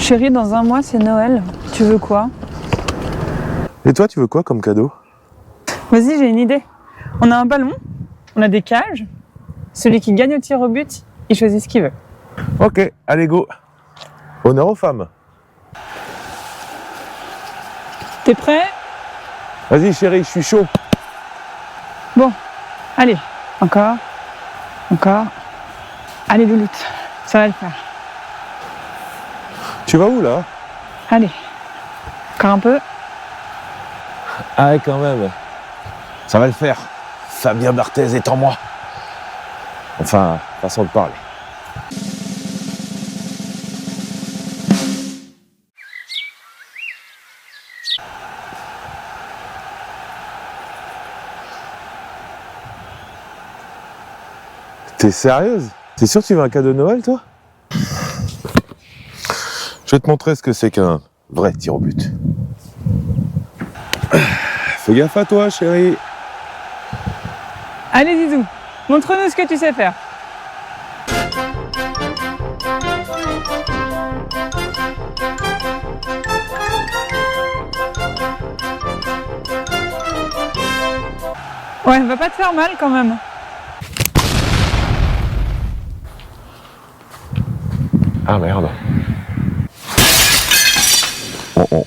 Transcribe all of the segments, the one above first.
Chérie, dans un mois, c'est Noël. Tu veux quoi? Et toi, tu veux quoi comme cadeau? Vas-y, j'ai une idée. On a un ballon, on a des cages. Celui qui gagne au tir au but, il choisit ce qu'il veut. Ok, allez go. Honneur aux femmes. T'es prêt? Vas-y chérie, je suis chaud. Bon, allez. Encore. Encore. Allez, Louloute, ça va le faire. Tu vas où là? Allez. Encore un peu. Ah ouais, quand même. Ça va le faire. Fabien Barthez est en moi. Enfin, façon de parler. T'es sérieuse? T'es sûr que tu veux un cadeau de Noël, toi? Je vais te montrer ce que c'est qu'un vrai tir au but. Fais gaffe à toi, chérie. Allez, Zizou, montre-nous ce que tu sais faire. Ouais, va pas te faire mal quand même. Ah merde. Oh.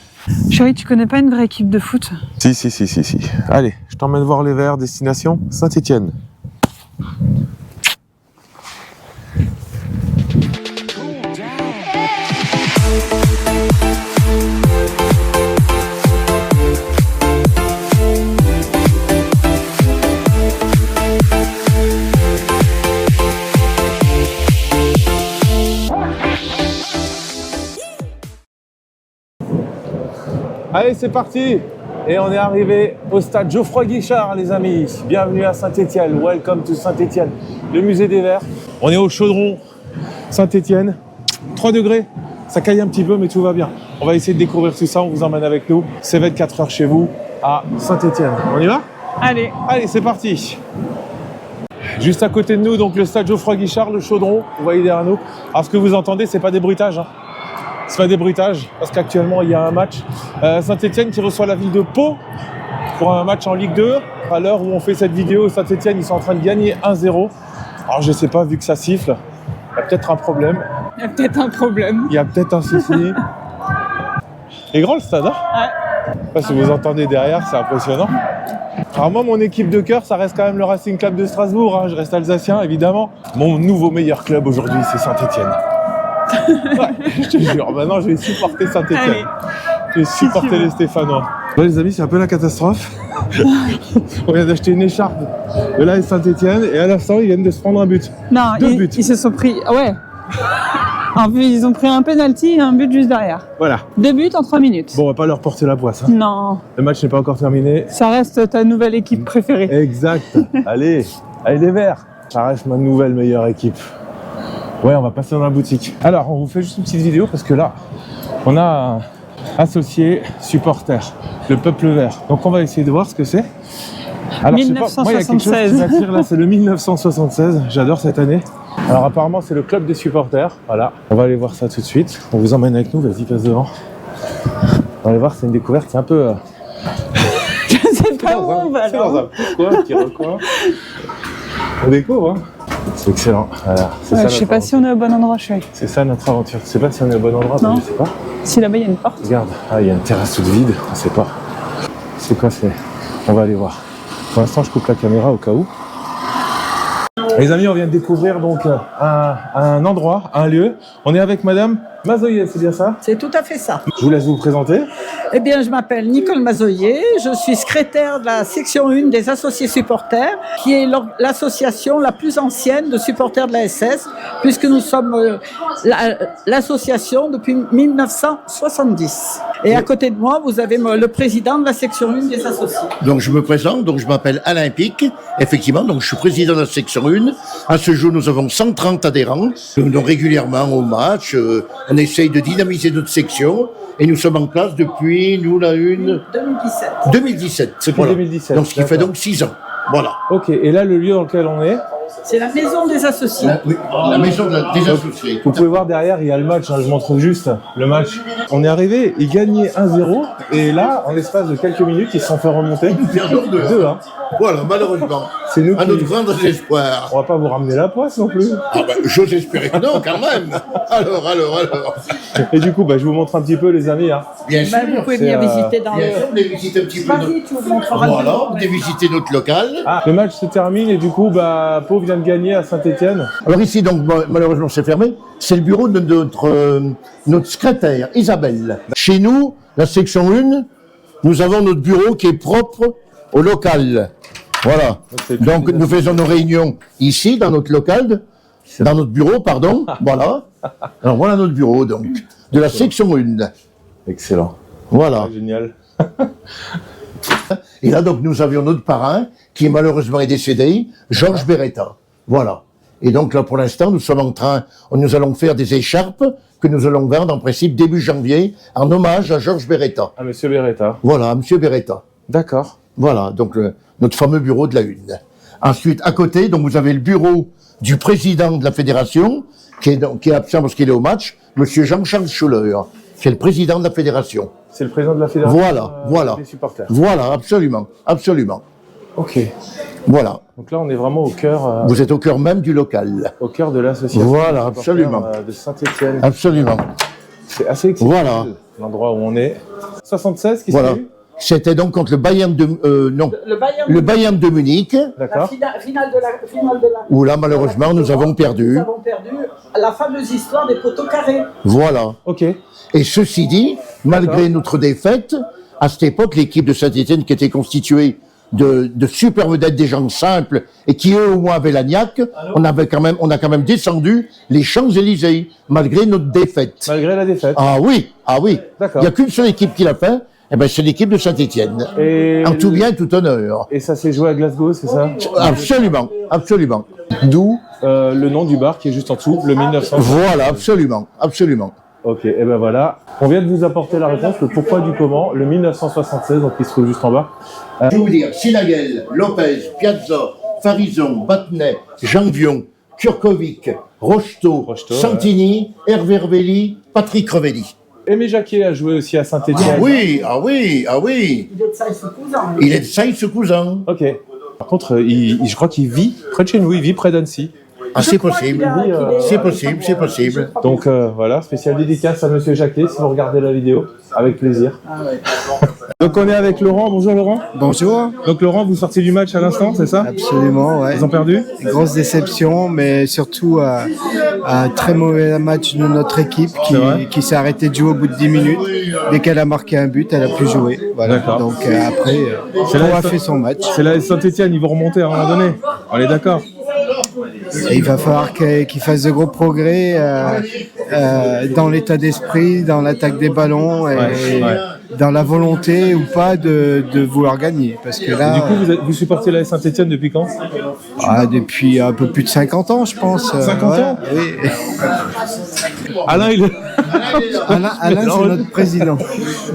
Chérie, tu connais pas une vraie équipe de foot? Si. Allez, je t'emmène voir les Verts, destination Saint-Étienne. Allez, c'est parti! Et on est arrivé au stade Geoffroy Guichard, les amis. Bienvenue à Saint-Étienne. Welcome to Saint-Étienne. Le musée des Verts. On est au Chaudron, Saint-Étienne. 3 degrés. Ça caille un petit peu, mais tout va bien. On va essayer de découvrir tout ça. On vous emmène avec nous. C'est 24 heures chez vous à Saint-Étienne. On y va? Allez. Allez, c'est parti. Juste à côté de nous, donc le stade Geoffroy Guichard, le Chaudron. Vous voyez derrière nous. Alors, ce que vous entendez, c'est pas des bruitages. C'est pas des bruitages, parce qu'actuellement il y a un match Saint-Étienne qui reçoit la ville de Pau pour un match en Ligue 2. À l'heure où on fait cette vidéo, Saint-Étienne ils sont en train de gagner 1-0. Alors je sais pas, vu que ça siffle, il y a peut-être un problème. Il y a peut-être un problème. Il y a peut-être un souci. Il est grand le stade, hein? Ouais. Je sais pas si vous entendez derrière, c'est impressionnant. Alors moi, mon équipe de cœur, ça reste quand même le Racing Club de Strasbourg. Hein. Je reste alsacien, évidemment. Mon nouveau meilleur club aujourd'hui, c'est Saint-Étienne. Ouais, je te jure, maintenant je vais supporter Saint-Étienne. Je vais supporter les Stéphanois. Là les amis, c'est un peu la catastrophe. On vient d'acheter une écharpe de l'AS Saint-Étienne et à l'instant ils viennent de se prendre un but. Non, Deux buts. Ils se sont pris. Ouais. En plus, ils ont pris un penalty et un but juste derrière. Voilà. 2 buts en 3 minutes. Bon, on va pas leur porter la poisse. Hein. Non. Le match n'est pas encore terminé. Ça reste ta nouvelle équipe préférée. Exact. Allez les Verts. Ça reste ma nouvelle meilleure équipe. Ouais, on va passer dans la boutique. Alors, on vous fait juste une petite vidéo parce que là, on a un associé supporter, le Peuple Vert. Donc, on va essayer de voir ce que c'est. Alors, 1976. je sais pas, moi, il y a quelque chose qui m'attire là, c'est le 1976. J'adore cette année. Alors, apparemment, c'est le club des supporters. Voilà, on va aller voir ça tout de suite. On vous emmène avec nous, vas-y, passe devant. On va aller voir, c'est une découverte qui est un peu... Je sais pas où on va C'est dans un petit coin, un petit recoin. On découvre, hein. C'est excellent. Voilà, c'est ça, je sais pas si on est au bon endroit, chérie. C'est ça notre aventure. Je sais pas si on est au bon endroit, Non. mais je sais pas. Si là-bas il y a une porte. Regarde, il y a une terrasse toute vide, on sait pas. C'est quoi c'est? On va aller voir. Pour l'instant, je coupe la caméra au cas où. Les amis, on vient de découvrir donc un endroit, un lieu. On est avec Madame Mazoyer, c'est bien ça? C'est tout à fait ça. Je vous laisse vous présenter. Eh bien, je m'appelle Nicole Mazoyer, je suis secrétaire de la section 1 des associés supporters, qui est l'association la plus ancienne de supporters de la SS, puisque nous sommes l'association depuis 1970. Et à côté de moi, vous avez le président de la section 1 des associés. Donc je me présente, donc je m'appelle Alain Pic, effectivement, donc je suis président de la section 1. À ce jour, nous avons 130 adhérents. Nous venons régulièrement au match, on essaye de dynamiser notre section et nous sommes en place depuis, nous, la une... 2017. 2017. Depuis Voilà. 2017. Donc ce qui fait donc 6 ans. Voilà. Ok, et là, le lieu dans lequel on est, C'est la maison des associés. La maison des associés. Vous pouvez voir derrière, il y a le match, hein, je montre juste le match. On est arrivé, ils gagnaient 1-0, et là, en l'espace de quelques minutes, ils se sont fait remonter. Perdons 2-1. Voilà, malheureusement. C'est nous À qui... notre grand désespoir. On va pas vous ramener la poisse non plus. Ah ben, j'ose espérer que non, quand même. Alors. Et du coup, je vous montre un petit peu, les amis. Hein. Bien sûr. Vous pouvez venir visiter dans Bien sûr, le... on a visité un petit peu Vas-y, tu vous montreras. Voilà, on a visité notre local. Ah, le match se termine, et du coup, Pau vient de gagner à Saint-Étienne. Alors ici, donc, malheureusement, c'est fermé. C'est le bureau de notre secrétaire, Isabelle. Chez nous, la section 1, nous avons notre bureau qui est propre au local. Voilà. Donc, nous faisons nos réunions ici, dans notre local, dans notre bureau, pardon. Voilà. Alors, voilà notre bureau, donc, de la section 1. Excellent. Voilà. Génial. Et là, donc, nous avions notre parrain, qui malheureusement est décédé, Georges Beretta. Voilà. Et donc, là, pour l'instant, nous allons faire des écharpes que nous allons vendre, en principe, début janvier, en hommage à Georges Beretta. Ah, monsieur Beretta. Voilà, monsieur Beretta. D'accord. Voilà, donc, notre fameux bureau de la Une. Ensuite, à côté, donc, vous avez le bureau du président de la fédération, qui est absent parce qu'il est au match, monsieur Jean-Charles Schuller. C'est le président de la fédération. C'est le président de la fédération Voilà. des supporters. Voilà, absolument. Ok. Voilà. Donc là, on est vraiment au cœur, Vous êtes au cœur même du local. au cœur de l'association. Voilà, des supporters, absolument. De Saint-Étienne. Absolument. C'est assez exceptionnel, Voilà. l'endroit où on est. 76, qui Voilà. s'est eu C'était donc contre le Bayern de Le Bayern de Munich, D'accord. finale de la... où là malheureusement nous avons perdu. Nous avons perdu la fameuse histoire des poteaux carrés. Voilà. Ok. Et ceci dit, malgré notre défaite, à cette époque, l'équipe de Saint-Étienne, qui était constituée de super vedettes, des gens simples, et qui eux au moins avaient la niaque, on a quand même descendu les Champs-Élysées, malgré notre défaite. Malgré la défaite. Ah oui. D'accord. Il n'y a qu'une seule équipe qui l'a fait, c'est l'équipe de Saint-Étienne. Et... En tout bien, tout honneur. Et ça s'est joué à Glasgow, c'est ça? Absolument. D'où le nom du bar qui est juste en dessous, le 1900. Voilà, absolument. Ok, et ben voilà. On vient de vous apporter la réponse, le pourquoi du comment, le 1976, donc qui se trouve juste en bas. Je vais vous dire, Sinaguel, Lopez, Piazza, Farison, Battenet, Janvion, Kurkovic, Rocheteau, Santini, Hervé Revelli, Patrick Revelli. Aimé Jacquet a joué aussi à Saint-Étienne. Ah oui. Il est de Saïs-Cousin. Ok. Par contre, je crois qu'il vit près de chez nous, il vit près d'Annecy. Ah, c'est possible. C'est possible. Donc voilà, spécial dédicace à Monsieur Jacquet, si vous regardez la vidéo, avec plaisir. Donc on est avec Laurent. Bonjour Laurent. Bonjour. Donc Laurent, vous sortez du match à l'instant, c'est ça? Absolument, ouais. Ils ont perdu? Grosse déception, mais surtout un très mauvais match de notre équipe qui s'est arrêtée de jouer au bout de 10 minutes. Dès qu'elle a marqué un but, elle a plus joué. Voilà. D'accord. Donc après, on a fait son match. C'est là Saint-Étienne, ils vont remonter à un moment donné. On est d'accord? Et il va falloir qu'il fasse de gros progrès dans l'état d'esprit, dans l'attaque des ballons et dans la volonté ou pas de vouloir gagner. Parce que là, Et du coup, vous supportez la Saint-Étienne depuis quand? depuis un peu plus de 50 ans, je pense. 50 ans? Oui. Alain, Alain, c'est notre président.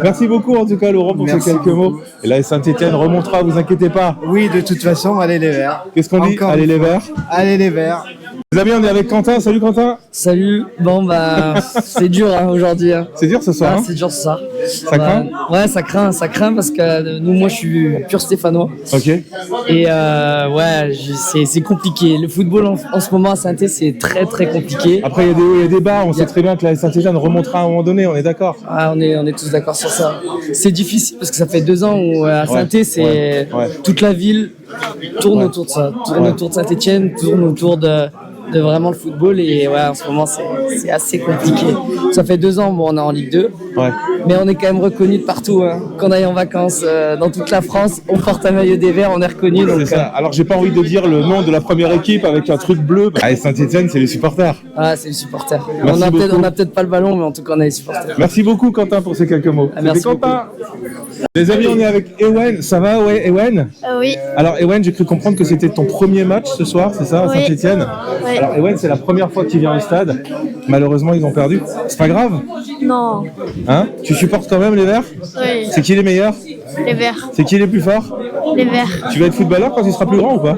Merci beaucoup en tout cas Laurent pour ces quelques mots. Et là Saint-Étienne remontera, vous inquiétez pas. Oui, de toute façon, allez les Verts. Qu'est-ce qu'on dit? Allez les Verts. Allez les Verts. Les amis, on est avec Quentin. Salut Quentin. Salut. Bon c'est dur aujourd'hui. Hein. C'est dur ce soir. C'est dur ce soir. Ça craint? Ouais, ça craint parce que moi je suis pur stéphanois. Ok. Et c'est compliqué. Le football en ce moment à Saint-Étienne, c'est très très compliqué. Après il y a des hauts et des bas. On sait très bien que la Saint-Étienne remontera à un moment donné. On est d'accord. Ah, on est tous d'accord sur ça. C'est difficile parce que ça fait 2 ans où à Saint-Étienne, toute la ville tourne autour de ça, autour de Saint-Étienne, tourne autour de vraiment le football et en ce moment c'est assez compliqué. Ça fait 2 ans, on est en Ligue 2, mais on est quand même reconnu de partout. Hein. Quand on aille en vacances dans toute la France, on porte un maillot des Verts, on est reconnu. C'est ça. Alors j'ai pas envie de dire le nom de la première équipe avec un truc bleu. Allez, Saint-Étienne, c'est les supporters. Ah, c'est les supporters. Merci On a peut-être pas le ballon, mais en tout cas on a les supporters. Merci beaucoup Quentin pour ces quelques mots. Merci Quentin. Les amis, on est avec Ewen. Ça va, Ewen? Oui. Alors Ewen, j'ai cru comprendre que c'était ton premier match ce soir, c'est ça, à Saint-Étienne? Oui. Alors Ewen, c'est la première fois qu'il vient au stade. Malheureusement, ils ont perdu. C'est pas grave. Non, Hein? Tu supportes quand même les Verts? oui, C'est qui les meilleurs? les verts, C'est qui les plus forts? les verts. Tu vas être footballeur quand tu seras plus grand ou pas?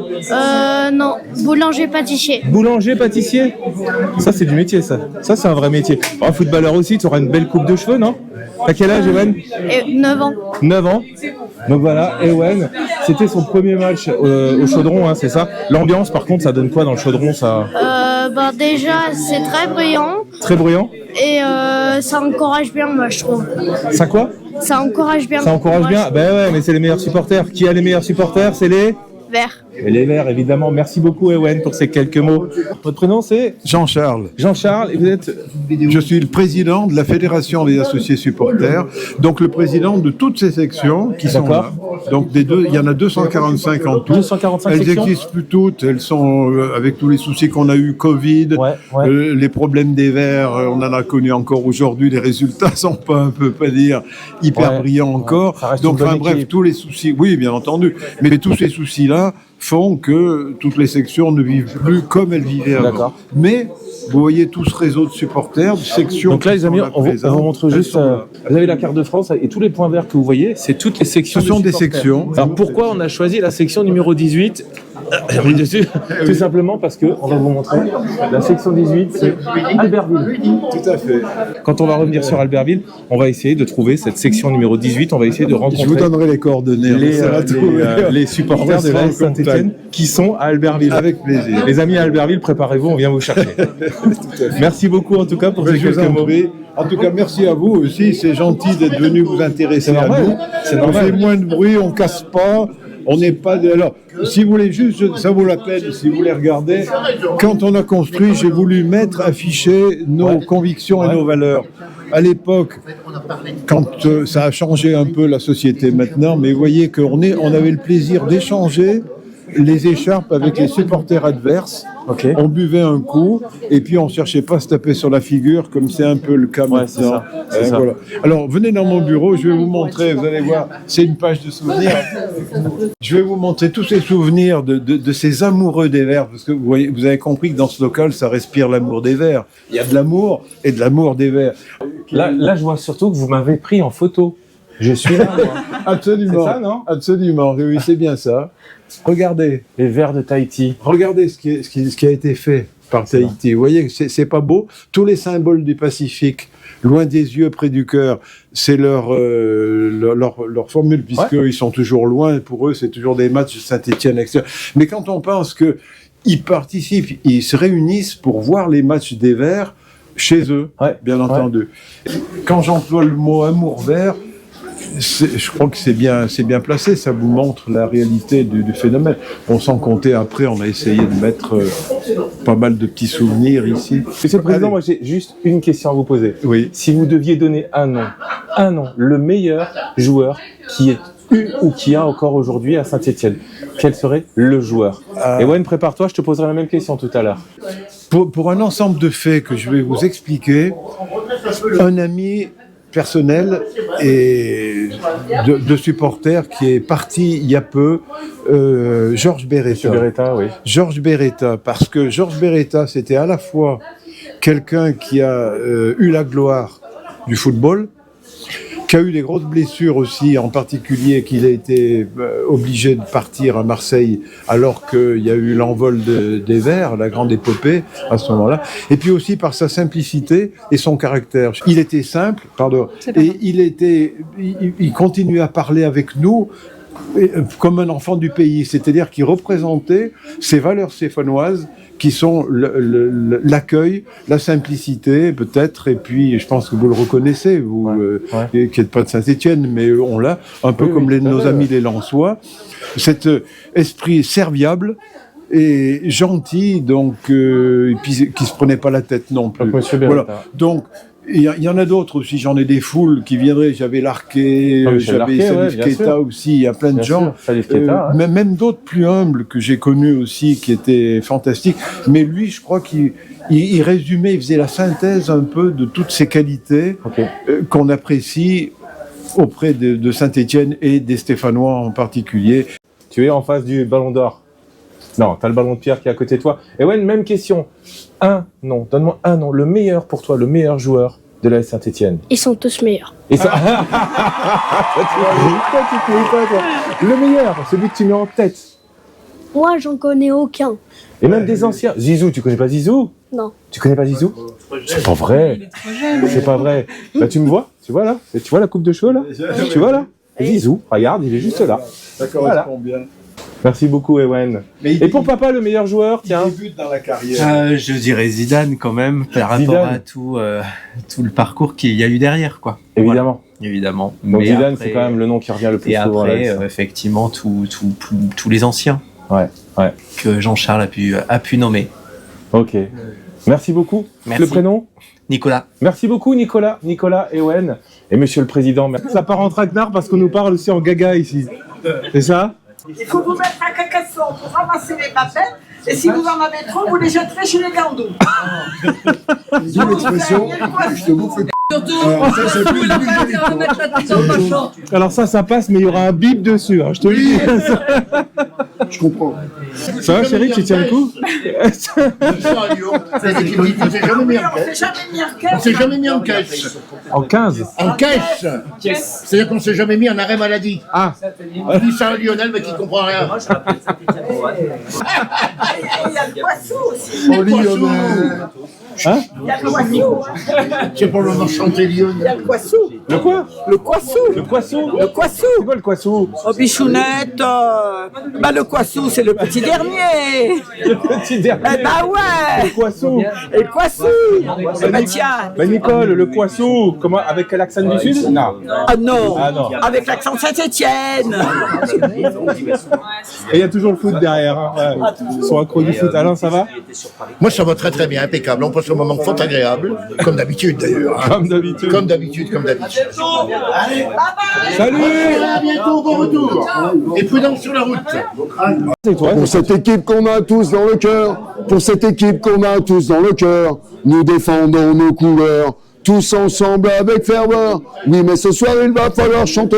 Non, boulanger pâtissier. Boulanger, pâtissier? Ça, c'est du métier, ça. Ça, c'est un vrai métier. Un footballeur aussi, tu auras une belle coupe de cheveux, non? T'as quel âge, Ewen? Et 9 ans. 9 ans. Donc voilà, Ewen, c'était son premier match au Chaudron, hein, c'est ça? L'ambiance, par contre, ça donne quoi dans le Chaudron, ça? Déjà, c'est très brillant Très bruyant? et ça encourage bien, moi, je trouve. Ça quoi? Ça encourage bien. Ça encourage Moi, bien? Ben ouais, mais c'est les meilleurs supporters. Qui a les meilleurs supporters? C'est les? Vert. Et les Verts, évidemment. Merci beaucoup, Ewen, pour ces quelques mots. Votre prénom, c'est? Jean-Charles. Jean-Charles, et vous êtes? Je suis le président de la Fédération des associés supporters, donc le président de toutes ces sections qui sont là. Donc il y en a 245 en tout. 245 elles sections. n'existent plus toutes, elles sont avec tous les soucis qu'on a eu, Covid, les problèmes des Verts, on en a connu encore aujourd'hui, les résultats sont pas, on peut pas dire, hyper brillants encore. Ça reste Donc une bonne bref, équipe. tous les soucis, oui bien entendu, mais tous ces soucis-là font que toutes les sections ne vivent plus comme elles vivaient avant. D'accord. Mais vous voyez tout ce réseau de supporters, de sections. Donc là, qui les amis, sont là on vous présentes, montre elles juste. sont là. Vous avez la carte de France et tous les points verts que vous voyez, c'est toutes les sections. Ce sont de des supporters. sections. Alors pourquoi on a choisi la section numéro 18 mis dessus? Tout simplement parce que, on va vous montrer, la section 18, c'est Albertville. Tout à fait. Quand on va revenir sur Albertville, on va essayer de trouver cette section numéro 18, on va essayer de Je vous rencontrer donnerai les coordonnées. on essaiera de trouver. les supporters de la Saint-Etienne qui sont à Albertville. Avec plaisir. Les amis à Albertville, préparez-vous, on vient vous chercher. Merci beaucoup en tout cas pour ces Je vous quelques en mots. prie. En tout cas, merci à vous aussi. C'est gentil d'être venu vous intéresser C'est à normal. nous. C'est On normal. fait moins de bruit, on casse pas. On n'est pas. Alors, si vous voulez juste, ça vaut la peine, si vous voulez regarder, quand on a construit, j'ai voulu afficher nos convictions et nos valeurs. À l'époque, quand ça a changé un peu la société maintenant, mais vous voyez qu'on avait le plaisir d'échanger les écharpes avec les supporters adverses. Ok. On buvait un coup et puis on cherchait pas à se taper sur la figure comme c'est un peu le cas c'est maintenant. ça, c'est ça. Voilà. Alors venez dans mon bureau, je vais vous montrer, vous allez voir, c'est une page de souvenirs. Je vais vous montrer tous ces souvenirs de ces amoureux des Verts, parce que vous voyez, vous avez compris que dans ce local, ça respire l'amour des Verts. Il y a de l'amour et de l'amour des Verts. Là, je vois surtout que vous m'avez pris en photo. Je suis là, moi. Absolument. C'est ça, non? Absolument, oui, c'est bien ça. Regardez. Les Verts de Tahiti. Regardez ce qui a été fait par Tahiti. Vous voyez, c'est pas beau. Tous les symboles du Pacifique, loin des yeux, près du cœur, c'est leur formule, puisqu'ils sont toujours loin. Pour eux, c'est toujours des matchs de Saint-Etienne, etc. Mais quand on pense qu'ils participent, ils se réunissent pour voir les matchs des Verts chez eux, bien entendu. Quand j'emploie le mot amour vert, je crois que c'est bien placé, ça vous montre la réalité du phénomène. On s'en comptait après, on a essayé de mettre pas mal de petits souvenirs ici. Monsieur le Président, moi j'ai juste une question à vous poser. Oui. Si vous deviez donner un nom, le meilleur joueur qui est eu ou qui a encore aujourd'hui à Saint-Etienne, quel serait le joueur? Ewen, prépare-toi, je te poserai la même question tout à l'heure. Pour un ensemble de faits que je vais vous expliquer, un ami personnel et de supporters qui est parti il y a peu, Georges Beretta. Beretta, oui. Georges Beretta, parce que Georges Beretta, c'était à la fois quelqu'un qui a eu la gloire du football, qui a eu des grosses blessures aussi, en particulier qu'il a été obligé de partir à Marseille alors qu'il y a eu l'envol des Verts, la grande épopée à ce moment-là, et puis aussi par sa simplicité et son caractère. Il était simple, et il continuait à parler avec nous comme un enfant du pays, c'est-à-dire qu'il représentait ces valeurs stéphanoises qui sont l'accueil, la simplicité peut-être, et puis je pense que vous le reconnaissez, vous qui n'êtes pas de Saint-Etienne, mais on l'a, un peu comme nos amis les Lensois, cet esprit serviable et gentil, donc, et puis qui ne se prenait pas la tête non plus. Voilà. Donc, il y en a d'autres aussi, j'en ai des foules qui viendraient, j'avais Larquet, j'avais Salif Keita aussi, il y a plein de gens, même d'autres plus humbles que j'ai connus aussi, qui étaient fantastiques, mais lui je crois qu'il résumait, il faisait la synthèse un peu de toutes ces qualités qu'on apprécie auprès de Saint-Etienne et des Stéphanois en particulier. Tu es en face du Ballon d'Or. Non, t'as le ballon de pierre qui est à côté de toi. Et ouais, même question. Donne-moi un nom. Le meilleur pour toi, le meilleur joueur de la Saint-Étienne? Ils sont tous meilleurs. Et ça... Toi, tu te mets pas, toi. Le meilleur, celui que tu mets en tête. Moi, j'en connais aucun. Et même des anciens. Zizou, tu connais pas Zizou? Non. Tu connais pas Zizou? C'est pas vrai. C'est pas vrai. Bah, tu me vois? Tu vois là? Tu vois la coupe de cheveux là? Tu vois là? Zizou, regarde, il est juste là. Ça correspond bien. Merci beaucoup, Ewen. Et pour papa, le meilleur joueur, tiens. Il débute dans la carrière. Je dirais Zidane quand même, par rapport à tout le parcours qu'il y a eu derrière, quoi. Évidemment. Voilà, évidemment. Donc Mais Zidane, après- c'est quand même le nom qui revient le plus Et souvent. après, là, effectivement, tous les anciens ouais. que Jean-Charles a pu nommer. Ok. Merci beaucoup. Merci. Le prénom? Nicolas. Merci beaucoup, Nicolas. Nicolas, Ewen. Et monsieur le président. Ça part en traquenard parce qu'on nous parle aussi en gaga ici. C'est ça? Il faut vous mettre à Carcassonne pour ramasser les papels, et si vous en avez trop, vous les jetterez chez les gandous. D'où l'expression, je te bouffe le Alors ça passe, mais il y aura un bip dessus, hein, je te le dis. Je comprends. Ça va, chérie, tu tiens le coup? C'est l'équipe qui ne s'est jamais mis en On caisse. s'est jamais mis en caisse. On s'est jamais mis en caisse. En 15. En caisse. C'est-à-dire qu'on s'est jamais mis en arrêt maladie. Ah, On dit ça à Lionel, mais qui comprend rien. Il y a le poisson aussi. Oh, Lionel. hein? Il y a le poisson. C'est pour l'enchanté Il y a Lionel. le poisson. Le quoi? Le poisson. Le poisson? Le poisson. C'est quoi le poisson? Oh, bichounette. Bah, le poisson, c'est le petit dernier. Le petit Eh dernier. bah ouais. Le poisson. Et le poisson. Eh bah tiens. Bah Nicole, le poisson, comment, avec l'accent du Sud? Non. Ah non. Ah non. Avec l'accent Saint-Étienne. Et il y a toujours le foot derrière. Hein. Ouais. Ils sont accros du foot. Alain, ça va? Moi, ça va très très bien, impeccable. On passe un moment fort agréable, comme d'habitude d'ailleurs. hein. Comme d'habitude. Comme d'habitude, comme d'habitude. Salut! À bientôt, bon retour. Et prudence sur la route. C'est toi. Pour cette équipe qu'on a tous dans le cœur, pour cette équipe qu'on a tous dans le cœur, nous défendons nos couleurs, tous ensemble avec ferveur. Oui, mais ce soir il va falloir chanter,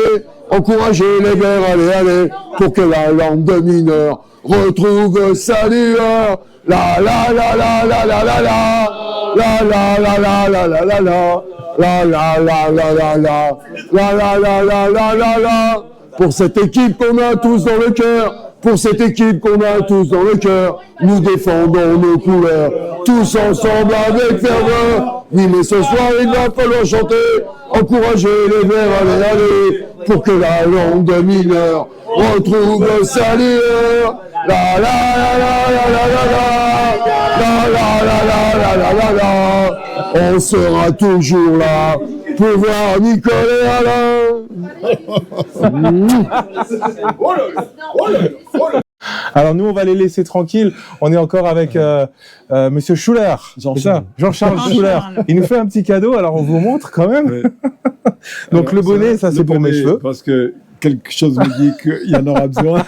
encourager les verts, allez, allez, pour que la lande mineure retrouve sa lueur. La la la la la la la la, la la la la la la la la, la la la la la la, la la la la la la la. Pour cette équipe qu'on a tous dans le cœur, pour cette équipe qu'on a tous dans le cœur, nous défendons nos couleurs, tous ensemble avec ferveur. Oui, mais ce soir il va falloir chanter, encourager les verts, allez, allez, pour que la lande mineure retrouve sa lueur. La la la la la la la la, la la la la la la la. On sera toujours là pour voir Nicole et Alain. Alors nous, on va les laisser tranquilles. On est encore avec Monsieur Schuller. C'est ça, Jean-Charles Schuller. Il nous fait un petit cadeau. Alors on vous montre quand même. Ouais. Donc Alors, le bonnet, ça c'est pour mes bonnet, cheveux. Parce que quelque chose me dit qu'il y en aura besoin.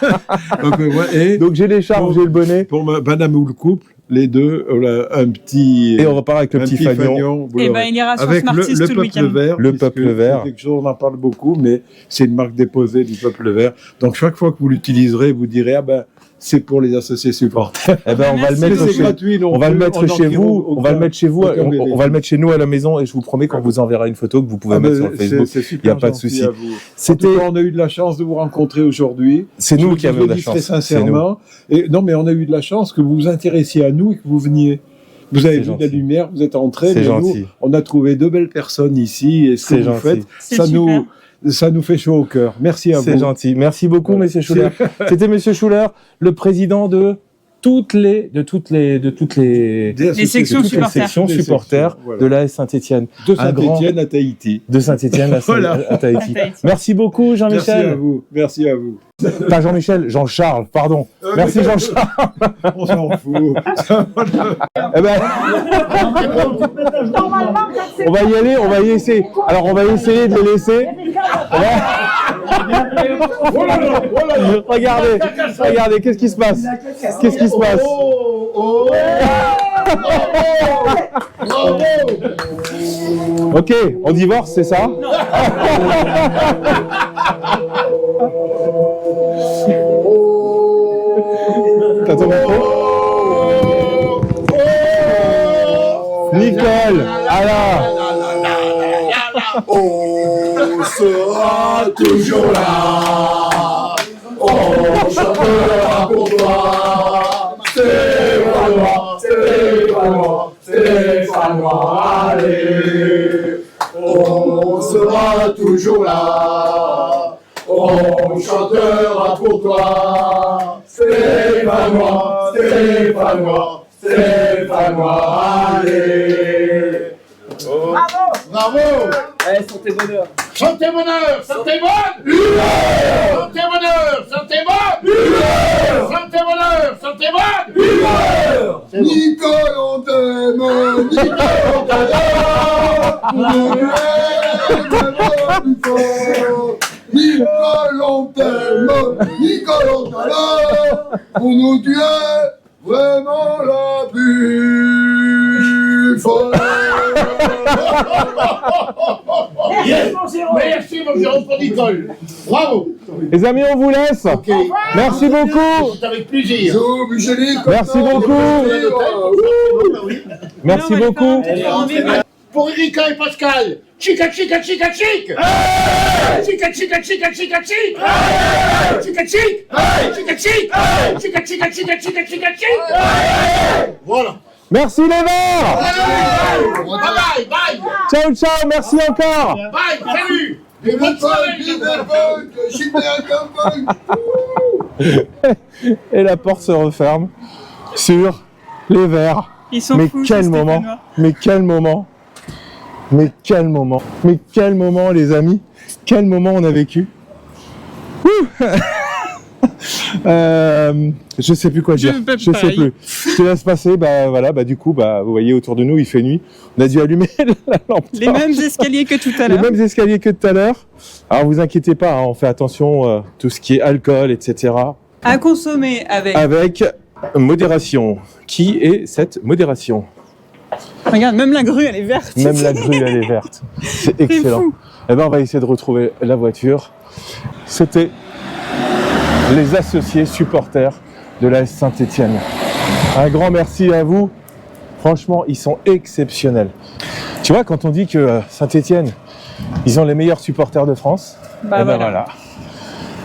Donc, ouais, et Donc j'ai les charmes, j'ai le bonnet. pour madame ou le couple, les deux, voilà, un petit. Et on repart avec le un petit fanion. vous Et l'aurez. ben, il ira sur Avec Smarties le tout le peuple week-end. vert. Le puisque peuple vert. c'est quelque chose, on en parle beaucoup, mais c'est une marque déposée du peuple vert. Donc chaque fois que vous l'utiliserez, vous direz, ah ben, c'est pour les associés supporters. Eh ben, on va le Merci mettre beaucoup. C'est chez gratuit, donc on va le mettre chez vous, on va le mettre chez vous, aucun bénéfice. on va le mettre chez nous à la maison et je vous promets qu'on vous enverra une photo que vous pouvez mettre sur le Facebook. Il n'y a pas de souci. C'était, on a eu de la chance de vous rencontrer aujourd'hui. C'est nous qui Je avons vous de la le dis chance. Très C'est nous. sincèrement. Et non, mais on a eu de la chance que vous vous intéressiez à nous et que vous veniez. Vous avez C'est vu gentil. la lumière, vous êtes entrés. C'est mais gentil. nous, on a trouvé deux belles personnes ici et ce que C'est vous gentil. faites, C'est ça super. nous fait chaud au cœur. Merci à vous. C'est gentil. Merci beaucoup, Voilà. Monsieur Schuller. C'était Monsieur Schuller, le président de toutes les Les sections toutes les supporters. sections Des supporters sections, voilà. de l'AS Saint-Étienne. De Un grand- Saint-Étienne à Tahiti. De Saint-Étienne à, Voilà. à Tahiti. À Tahiti. Merci beaucoup, Merci à Jean-Michel. vous. Merci à vous. Pas Jean-Michel, Jean-Charles, pardon. Merci Jean-Charles. On s'en fout. Eh ben, on va y aller, on va y essayer. Alors, on va essayer de les laisser. Regardez, qu'est-ce qui se passe? Qu'est-ce qui se passe? Ok, on divorce, c'est ça? T'as ton micro? Nicole, Alain, On sera toujours là. On chantera pour toi. Stéphanois, Stéphanois, Stéphanois, allez. On sera toujours là. On chantera pour toi. Stéphanois, Stéphanois, Stéphanois, allez. Bravo! Bravo! Allez, santé bonheur. Santé bonheur, santé bonne! Santé bonheur, santé bonne! Santé bonheur, santé bonne! Nicole, on t'aime! Nicole, on t'adore! Nicole, on t'aime! Nicole, on t'adore! Pour nous, tu es vraiment la plus folle! Yes. Merci mon Jérôme pour Nicole. Bravo. Les amis, on vous laisse. Okay. Merci beaucoup. C'est avec plaisir. Merci beaucoup. Merci beaucoup. Pour Erika et Pascal. Chica, chica, chica, chic. Chica, chica, chica, chica, chic. Chica, chic. Chica, chic. Chica, chica, chica, chica, chica, chic. Voilà. Merci les Verts. Bye bye, bye. Ciao, ciao, merci encore. Bye, salut. Et bonne soirée. Et la porte se referme sur les Verts. Ils sont Mais fous, quel ces moment. Stéphanois. Mais quel moment. Mais quel moment. Mais quel moment, les amis. Quel moment on a vécu. Ouh. Je sais plus quoi dire. Je sais plus. Je te laisse passer. Bah voilà. Bah du coup, bah vous voyez autour de nous, il fait nuit. On a dû allumer la lampe. Les mêmes escaliers que tout à Les l'heure. mêmes escaliers que tout à l'heure. Alors vous inquiétez pas, hein, on fait attention tout ce qui est alcool, etc. À consommer avec. Avec modération. Qui est cette modération? Regarde, même la grue, elle est verte. Même la grue, elle est verte. C'est excellent. fou. Eh ben, on va essayer de retrouver la voiture. C'était les associés supporters de l'AS Saint-Étienne. Un grand merci à vous. Franchement, ils sont exceptionnels. Tu vois, quand on dit que Saint-Étienne, ils ont les meilleurs supporters de France, Bah eh ben voilà. voilà.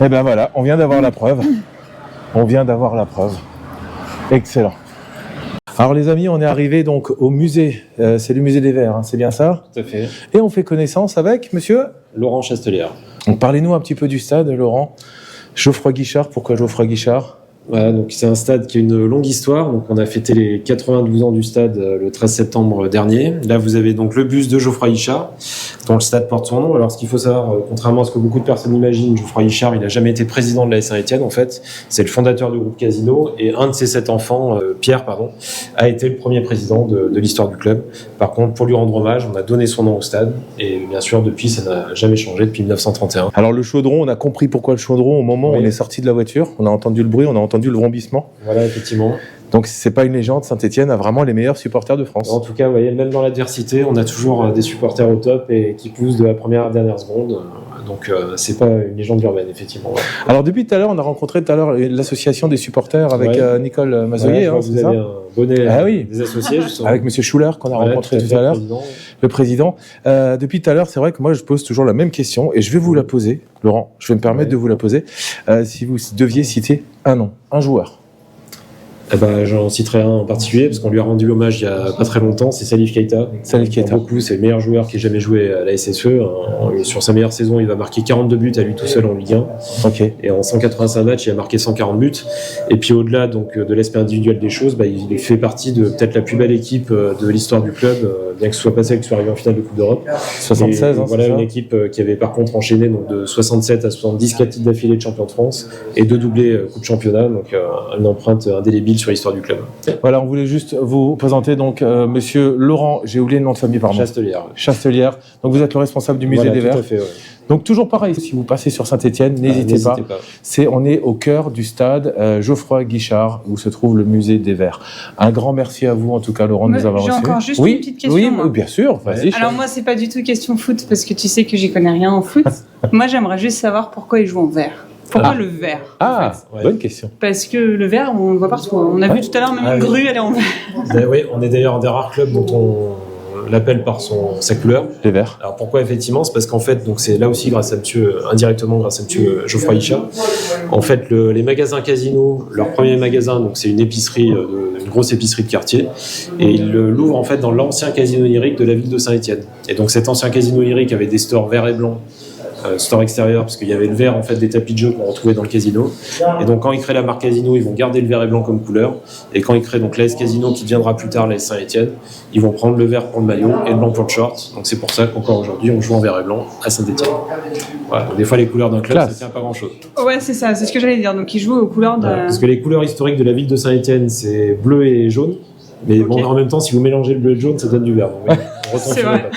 Eh ben voilà, on vient d'avoir la preuve. On vient d'avoir la preuve. Excellent. Alors les amis, on est arrivé donc au musée, c'est le musée des Verts, hein, c'est bien ça? Tout à fait. Et on fait connaissance avec monsieur Laurent Chastelière. Donc parlez-nous un petit peu du stade, Laurent. Geoffroy Guichard, pourquoi Geoffroy Guichard? Voilà, donc c'est un stade qui a une longue histoire. Donc on a fêté les 92 ans du stade le 13 septembre dernier. Là, vous avez donc le buste de Geoffroy Guichard, dont le stade porte son nom. Alors ce qu'il faut savoir, contrairement à ce que beaucoup de personnes imaginent, Geoffroy Guichard, il n'a jamais été président de l'AS Saint-Étienne. En fait, c'est le fondateur du groupe Casino et un de ses 7 enfants, Pierre, a été le premier président de l'histoire du club. Par contre, pour lui rendre hommage, on a donné son nom au stade et bien sûr depuis, ça n'a jamais changé depuis 1931. Alors le chaudron, on a compris pourquoi le chaudron au moment où Oui. on est sorti de la voiture. On a entendu le bruit, on a entendu le vrombissement. Voilà, effectivement. Donc c'est pas une légende, Saint-Étienne a vraiment les meilleurs supporters de France. En tout cas, vous voyez, même dans l'adversité, on a toujours des supporters au top et qui poussent de la première à la dernière seconde. Donc c'est pas une légende urbaine, effectivement. Ouais. Alors depuis tout à l'heure, on a rencontré tout à l'heure l'association des supporters avec Ouais. Nicole Mazoyer, Ouais, hein, vous c'est ça? avez un bonnet Ah oui. des associés, justement. Avec monsieur Schuller qu'on a Voilà, rencontré tout tout à l'heure, président. le président. Depuis tout à l'heure, c'est vrai que moi je pose toujours la même question et je vais vous la poser, Laurent. Je vais me permettre de vous la poser. Si vous deviez citer un nom, un joueur. Eh ben, j'en citerai un en particulier parce qu'on lui a rendu hommage il y a pas très longtemps, c'est Salif Keita. Salif Keita. Pour beaucoup, c'est le meilleur joueur qui ait jamais joué à la SSE. Sur sa meilleure saison, il va marquer 42 buts à lui tout seul en Ligue 1. Ok. Et en 185 matchs, il a marqué 140 buts. Et puis au-delà donc de l'aspect individuel des choses, il fait partie de peut-être la plus belle équipe de l'histoire du club, bien que ce soit passé, que ce soit arrivé en finale de Coupe d'Europe. 76, Et, hein, voilà c'est ça une équipe qui avait par contre enchaîné donc de 67 à 70 4 titres d'affilée de champion de France et 2 doublés Coupe de championnat, donc une empreinte indélébile sur l'histoire du club. Voilà, on voulait juste vous présenter donc monsieur Laurent, j'ai oublié le nom de famille, pardon. Chastelière. Chastelière. Donc vous êtes le responsable du musée Voilà, des tout Verts. à fait, ouais. Donc toujours pareil, si vous passez sur Saint-Étienne, n'hésitez pas. On est au cœur du stade Geoffroy Guichard où se trouve le musée des Verts. Un grand merci à vous en tout cas Laurent de nous avoir J'ai reçus. encore juste oui, une petite question. Oui, moi. bien sûr, vas-y. Alors moi, c'est pas du tout question foot parce que tu sais que j'y connais rien en foot. Moi, j'aimerais juste savoir pourquoi ils jouent en vert. Pourquoi le vert? Ah, bonne question. Parce que le vert, on le voit partout. On a vu tout à l'heure même une grue, elle est en vert. Oui, on est d'ailleurs un des rares clubs dont l'appelle par sa couleur. Les verts. Alors pourquoi effectivement? C'est parce qu'en fait, donc c'est là aussi indirectement grâce à monsieur Geoffroy Hichat. En fait, les magasins Casino, leur premier magasin, donc c'est une épicerie, une grosse épicerie de quartier, et ils l'ouvrent en fait dans l'ancien casino lyrique de la ville de Saint-Étienne. Et donc cet ancien casino lyrique avait des stores verts et blancs, store extérieur, parce qu'il y avait le vert en fait des tapis de jeu qu'on retrouvait dans le casino. Et donc quand ils créent la marque Casino, ils vont garder le vert et blanc comme couleur. Et quand ils créent donc l'AS Casino, qui deviendra plus tard l'AS Saint-Étienne, ils vont prendre le vert pour le maillot et le blanc pour le short. Donc c'est pour ça qu'encore aujourd'hui, on joue en vert et blanc à Saint-Étienne. Voilà. Donc, des fois, les couleurs d'un club, ça tient pas grand-chose. Ouais, c'est ça, c'est ce que j'allais dire. Donc ils jouent aux couleurs de... Parce que les couleurs historiques de la ville de Saint-Étienne, c'est bleu et jaune. Mais bon, en même temps, si vous mélangez le bleu et le jaune, ça donne du vert. Donc, on retombe sur vrai.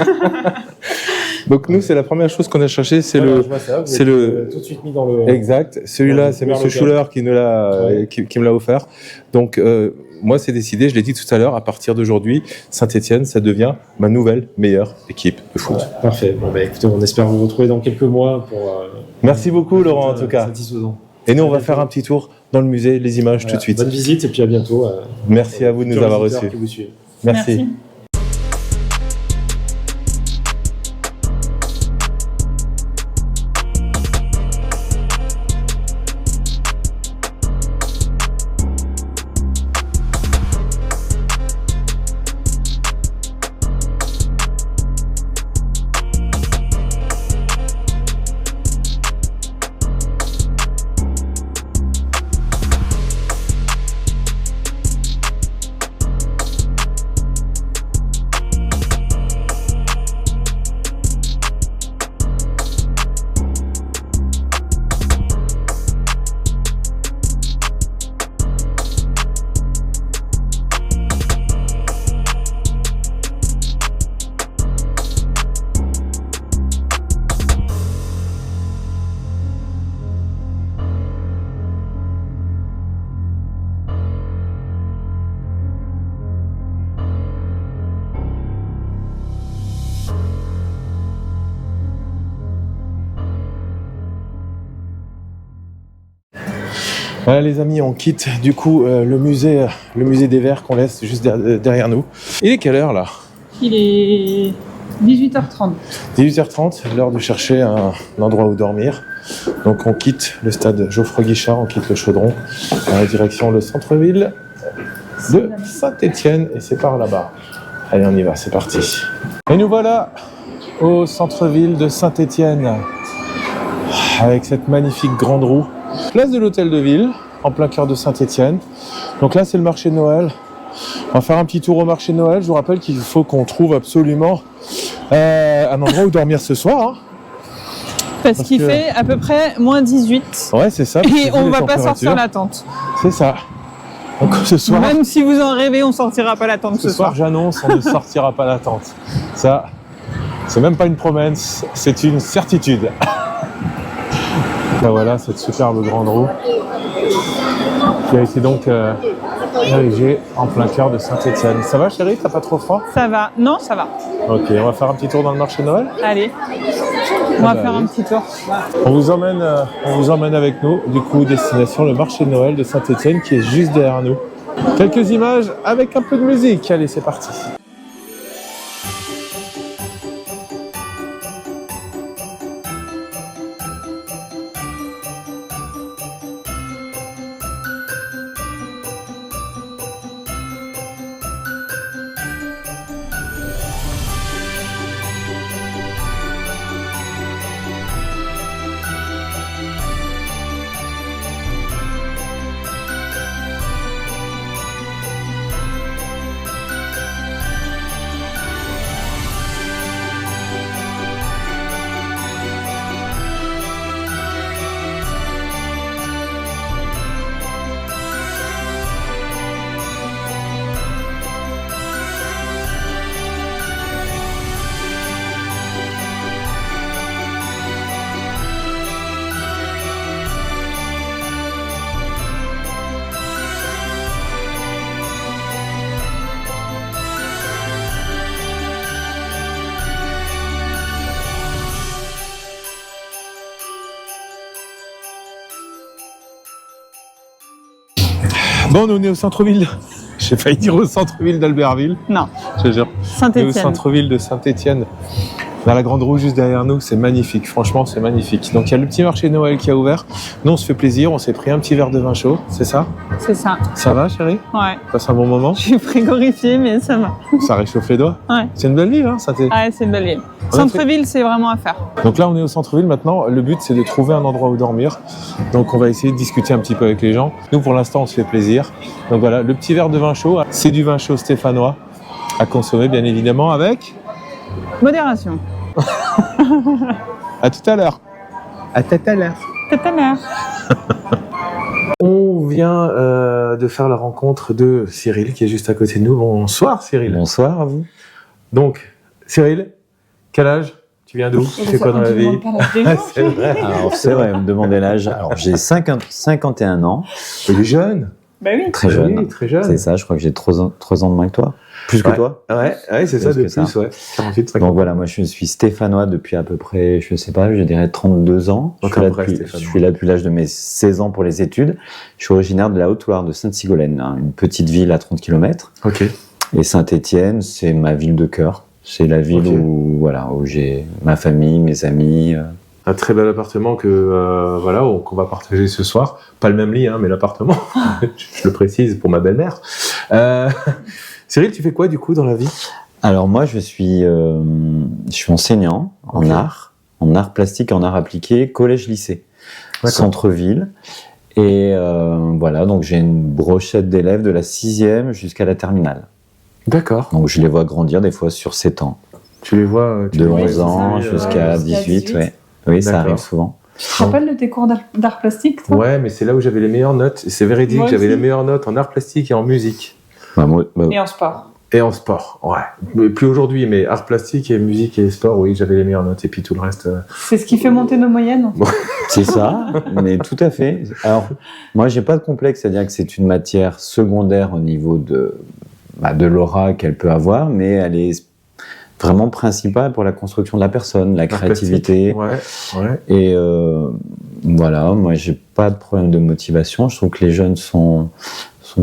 Donc nous, c'est la première chose qu'on a cherché, c'est Voilà, le, je vois ça, vous c'est êtes, le, tout de suite mis dans le. exact. Celui-là, c'est Monsieur Schuller qui nous l'a, qui me l'a offert. Donc moi, c'est décidé. Je l'ai dit tout à l'heure. À partir d'aujourd'hui, Saint-Étienne, ça devient ma nouvelle meilleure équipe de foot. Voilà, parfait. Bon, bah, écoutez, on espère vous retrouver dans quelques mois pour. Merci beaucoup, Laurent, en tout cas. Satisfaisant. Et nous, on va faire un petit tour dans le musée, les images tout de suite. Bonne visite et puis à bientôt. Merci à vous de nous avoir reçus. Merci. Voilà les amis, on quitte du coup le musée des Verts qu'on laisse juste derrière nous. Il est quelle heure là? Il est 18h30. 18h30, l'heure de chercher un endroit où dormir. Donc on quitte le stade Geoffroy Guichard, on quitte le Chaudron, en direction le centre-ville de Saint-Étienne et c'est par là-bas. Allez, on y va, c'est parti. Et nous voilà au centre-ville de Saint-Étienne avec cette magnifique grande roue. Place de l'Hôtel de Ville, en plein cœur de Saint-Étienne. Donc là, c'est le marché de Noël. On va faire un petit tour au marché de Noël. Je vous rappelle qu'il faut qu'on trouve absolument un endroit où dormir ce soir. Hein. Parce qu'il fait à peu près moins 18. Ouais, c'est ça. Et on va pas sortir la tente. C'est ça. Donc ce soir... Même si vous en rêvez, on sortira pas la tente ce soir. J'annonce, on ne sortira pas la tente. Ça, c'est même pas une promesse, c'est une certitude. Ben voilà, cette superbe grande roue qui a été donc érigée en plein cœur de Saint-Étienne. Ça va chérie, t'as pas trop froid? Ça va, non ça va. Ok, on va faire un petit tour dans le marché de Noël? Allez, on va faire un petit tour. On vous emmène avec nous, du coup, destination le marché de Noël de Saint-Étienne qui est juste derrière nous. Quelques images avec un peu de musique, allez c'est parti. Bon, on est au centre-ville. J'ai failli dire au centre-ville d'Albertville. Non. Je te jure. Saint-Étienne. Au centre-ville de Saint-Étienne. Dans la grande roue juste derrière nous, c'est magnifique. Franchement, c'est magnifique. Donc il y a le petit marché de Noël qui a ouvert. Nous, on se fait plaisir. On s'est pris un petit verre de vin chaud. C'est ça? C'est ça. Ça va, chérie? Ouais. Passe un bon moment? Je suis frigorifiée, mais ça va. Ça réchauffe les doigts? Ouais. C'est une belle ville, hein, Saint-Étienne. Ouais, c'est une belle ville. On a Centre-ville, c'est vraiment à faire. Donc là, on est au centre-ville maintenant. Le but, c'est de trouver un endroit où dormir. Donc on va essayer de discuter un petit peu avec les gens. Nous, pour l'instant, on se fait plaisir. Donc voilà, le petit verre de vin chaud, c'est du vin chaud stéphanois à consommer, bien évidemment, avec... Modération. À tout à l'heure. À tout à l'heure. Tout à l'heure. On vient de faire la rencontre de Cyril, qui est juste à côté de nous. Bonsoir, Cyril. Bonsoir à vous. Donc, Cyril, quel âge? Tu viens d'où? Tu fais quoi dans la vie? C'est vrai. Alors, c'est vrai, vous me demandez l'âge. Alors, j'ai 51 ans. Tu es jeune. Bah oui. Très jeune. Oui, très jeune. C'est ça, je crois que j'ai 3 ans de moins que toi. Plus que toi. Ouais, c'est ça, de plus, ouais. 48, 50. Donc voilà, moi je suis stéphanois depuis à peu près, je sais pas, je dirais 32 ans. Je suis là depuis l'âge de mes 16 ans pour les études. Je suis originaire de la Haute-Loire, de Sainte-Sigolène, hein, une petite ville à 30 km. Ok. Et Saint-Étienne, c'est ma ville de cœur. C'est la ville où j'ai ma famille, mes amis. Un très bel appartement qu'on va partager ce soir. Pas le même lit, hein, mais l'appartement. Je le précise pour ma belle-mère. Cyril, tu fais quoi du coup dans la vie? Alors moi, je suis enseignant en art plastique, en art appliqué, collège-lycée, centre-ville. Et voilà, donc j'ai une brochette d'élèves de la 6e jusqu'à la terminale. D'accord. Donc je les vois grandir des fois sur 7 ans. Tu les vois de 11 ans jusqu'à 18, ouais. Oui, ça arrive souvent. Tu te rappelles de tes cours d'art plastique, toi? Ouais, mais c'est là où j'avais les meilleures notes. C'est véridique, j'avais les meilleures notes en art plastique et en musique. Et en sport. Et en sport, ouais. Mais plus aujourd'hui, mais art plastique et musique et sport, oui, j'avais les meilleures notes. Et puis tout le reste... C'est ce qui fait monter nos moyennes. C'est ça, mais tout à fait. Alors, moi, j'ai pas de complexe, c'est-à-dire que c'est une matière secondaire au niveau de l'aura qu'elle peut avoir, mais elle est vraiment principale pour la construction de la personne, la créativité. Ouais. Et voilà, moi, j'ai pas de problème de motivation. Je trouve que les jeunes sont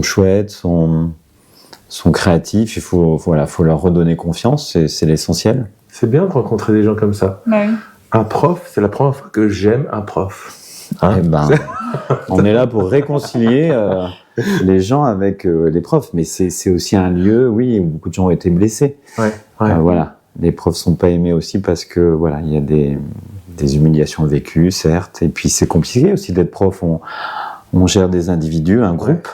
chouettes, sont créatifs. Il faut leur redonner confiance. C'est l'essentiel. C'est bien de rencontrer des gens comme ça. Ouais. Un prof, c'est la première fois que j'aime un prof. Hein, on est là pour réconcilier les gens avec les profs, mais c'est aussi un lieu, oui, où beaucoup de gens ont été blessés. Voilà, les profs sont pas aimés aussi parce que voilà, il y a des humiliations vécues, certes, et puis c'est compliqué aussi d'être prof. On gère des individus, un groupe.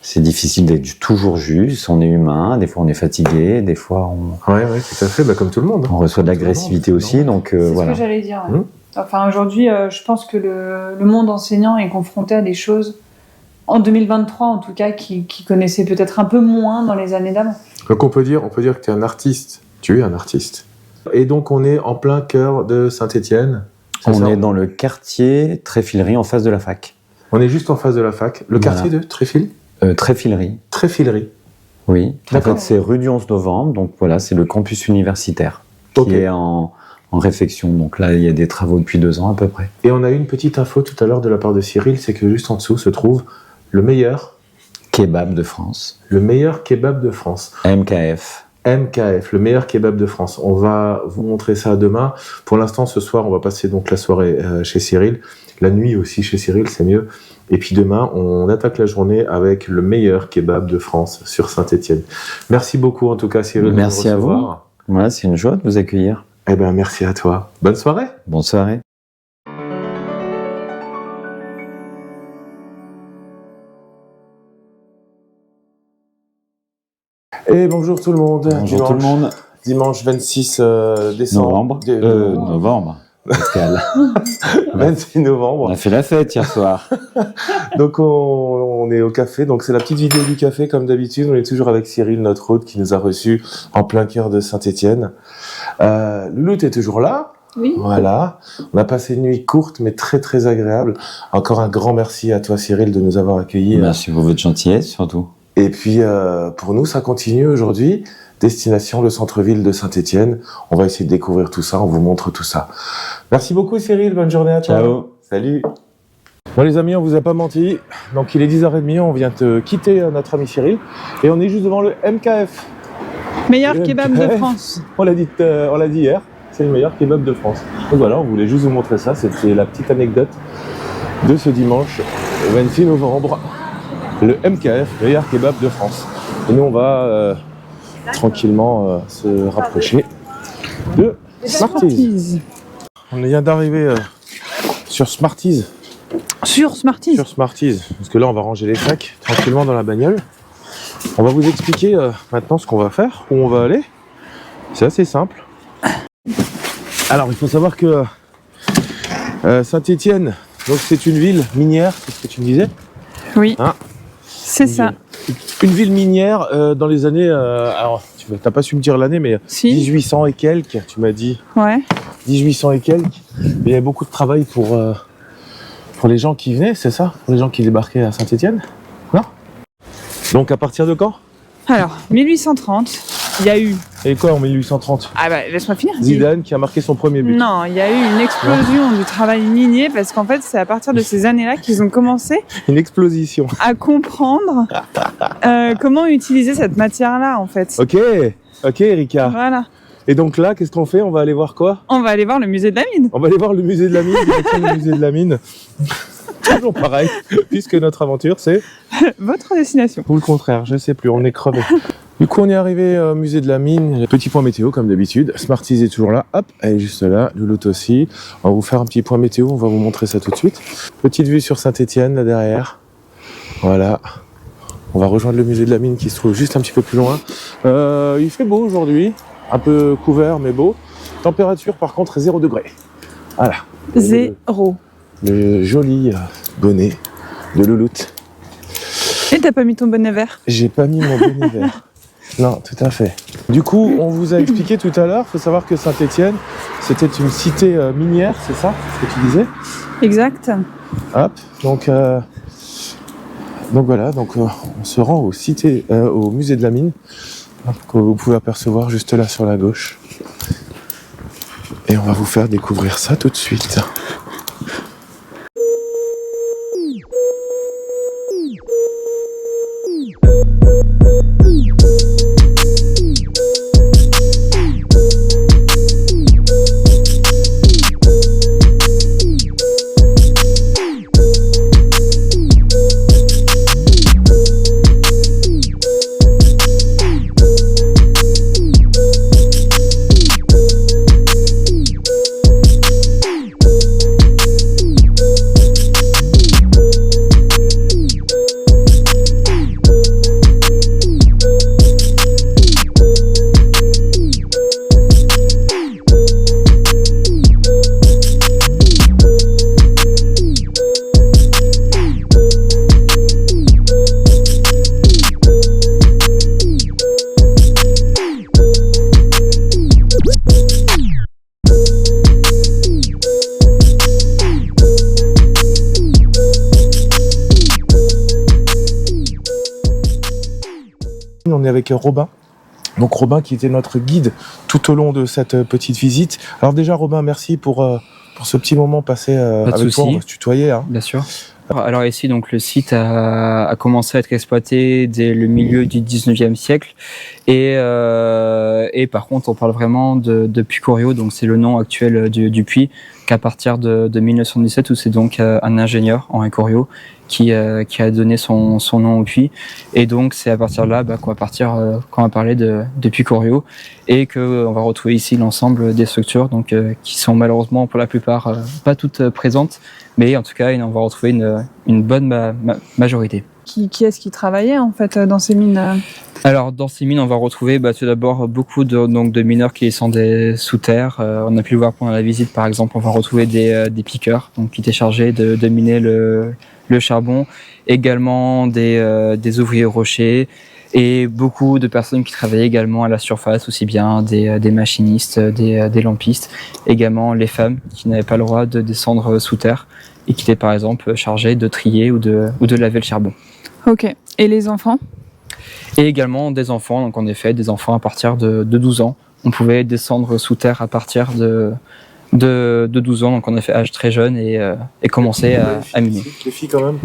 C'est difficile d'être toujours juste. On est humain. Des fois, on est fatigué. Des fois, tout à fait. Comme tout le monde. On reçoit de l'agressivité aussi, donc voilà. C'est ce que j'allais dire. Ouais. Enfin, aujourd'hui, je pense que le monde enseignant est confronté à des choses, en 2023 en tout cas, qui connaissait peut-être un peu moins dans les années d'avant. Donc on peut dire que tu es un artiste. Tu es un artiste. Et donc on est en plein cœur de Saint-Étienne. On est dans le quartier Tréfilerie, en face de la fac. On est juste en face de la fac. Le quartier de Tréfil? Tréfilerie. Tréfilerie. Oui. En fait, c'est rue du 11 novembre. Donc voilà, c'est le campus universitaire qui est en réfection. Donc là, il y a des travaux depuis 2 ans à peu près. Et on a eu une petite info tout à l'heure de la part de Cyril, c'est que juste en dessous se trouve le meilleur kebab de France. Le meilleur kebab de France. MKF. MKF, le meilleur kebab de France. On va vous montrer ça demain. Pour l'instant, ce soir, on va passer donc la soirée chez Cyril. La nuit aussi chez Cyril, c'est mieux. Et puis demain, on attaque la journée avec le meilleur kebab de France sur Saint-Étienne. Merci beaucoup en tout cas, Cyril. Merci à vous. Voilà, c'est une joie de vous accueillir. Eh bien, merci à toi. Bonne soirée. Bonne soirée. Et bonjour tout le monde. Bonjour tout le monde. Dimanche 26 décembre. Novembre. Pascal. 26 novembre. On a fait la fête hier soir. Donc on est au café. Donc c'est la petite vidéo du café comme d'habitude. On est toujours avec Cyril, notre hôte, qui nous a reçus en plein cœur de Saint-Étienne. Loulou, t'es toujours là? Oui. Voilà. On a passé une nuit courte mais très très agréable. Encore un grand merci à toi Cyril de nous avoir accueillis. Merci pour votre gentillesse surtout. Et puis pour nous ça continue aujourd'hui. Destination le centre-ville de Saint-Étienne. On va essayer de découvrir tout ça, on vous montre tout ça. Merci beaucoup Cyril, bonne journée à toi. Ciao. Salut. Bon les amis, on vous a pas menti. Donc il est 10h30, on vient de quitter notre ami Cyril. Et on est juste devant le MKF. Meilleur Le kebab de MKF. France. On l'a dit hier, c'est le meilleur kebab de France. Donc voilà, on voulait juste vous montrer ça. C'était la petite anecdote de ce dimanche 26 novembre. Le MKF, meilleur kebab de France. Et nous on va tranquillement se rapprocher de Smarties. On vient d'arriver sur Smarties. Sur Smarties. Sur Smarties. Parce que là, on va ranger les sacs tranquillement dans la bagnole. On va vous expliquer maintenant ce qu'on va faire, où on va aller. C'est assez simple. Alors, il faut savoir que Saint-Étienne, donc c'est une ville minière, c'est ce que tu me disais. Oui. Hein, c'est ça. Une ville minière dans les années. Alors, tu n'as pas su me dire l'année, mais si. 1800 et quelques, tu m'as dit. Ouais. 1800 et quelques. Il y avait beaucoup de travail pour les gens qui venaient, c'est ça? Pour les gens qui débarquaient à Saint-Étienne? Non? Donc à partir de quand? Alors, 1830, il y a eu... Et quoi en 1830? Ah bah, laisse-moi finir. Zidane qui a marqué son premier but. Non, il y a eu une explosion du travail minier parce qu'en fait, c'est à partir de ces années-là qu'ils ont commencé Une explosion. à comprendre comment utiliser cette matière-là, en fait. Ok, Erika. Voilà. Et donc là, qu'est-ce qu'on fait? On va aller voir quoi? On va aller voir le musée de la mine. On va aller voir le musée de la mine, direction le musée de la mine. Toujours pareil, puisque notre aventure, c'est... Votre destination. Ou le contraire, je sais plus, on est crevé. Du coup, on est arrivé au musée de la mine. Petit point météo, comme d'habitude. Smarties est toujours là. Hop, elle est juste là. Louloute aussi. On va vous faire un petit point météo. On va vous montrer ça tout de suite. Petite vue sur Saint-Étienne, là derrière. Voilà. On va rejoindre le musée de la mine qui se trouve juste un petit peu plus loin. Il fait beau aujourd'hui. Un peu couvert, mais beau. Température, par contre, 0 degré. Voilà. 0. Le joli bonnet de Louloute. Et t'as pas mis ton bonnet vert? J'ai pas mis mon bonnet vert. Non, tout à fait. Du coup, on vous a expliqué tout à l'heure, il faut savoir que Saint-Étienne, c'était une cité minière, c'est ça, ce que tu disais? Exact. Hop, donc voilà, on se rend au musée de la mine, que vous pouvez apercevoir juste là sur la gauche. Et on va vous faire découvrir ça tout de suite. On est avec Robin. Donc Robin qui était notre guide tout au long de cette petite visite. Alors déjà Robin, merci pour ce petit moment passé avec toi. On va se tutoyer. Hein. Bien sûr. Alors ici, donc, le site a commencé à être exploité dès le milieu du 19e siècle. Et par contre, on parle vraiment de Puy Coriot, donc c'est le nom actuel du puits, qu'à partir de 1917, où c'est donc un ingénieur, Henri Coriot, qui a donné son nom au puits. Et donc c'est à partir de là qu'on va parler de Puy Coriot, et qu'on va retrouver ici l'ensemble des structures, donc qui sont malheureusement pour la plupart pas toutes présentes, mais en tout cas on va retrouver une bonne majorité. Qui est-ce qui travaillait en fait dans ces mines? Alors dans ces mines, on va retrouver tout d'abord beaucoup de mineurs qui descendaient sous terre. On a pu le voir pendant la visite, par exemple. On va retrouver des piqueurs, donc qui étaient chargés de miner le charbon, également des ouvriers rochers, et beaucoup de personnes qui travaillaient également à la surface, aussi bien des machinistes, des lampistes, également les femmes qui n'avaient pas le droit de descendre sous terre et qui étaient par exemple chargées de trier ou de laver le charbon. Ok. Et les enfants? Et également des enfants, donc en effet des enfants à partir de 12 ans. On pouvait descendre sous terre à partir de 12 ans, donc en effet âge très jeune et commencer à miner. Les filles quand même.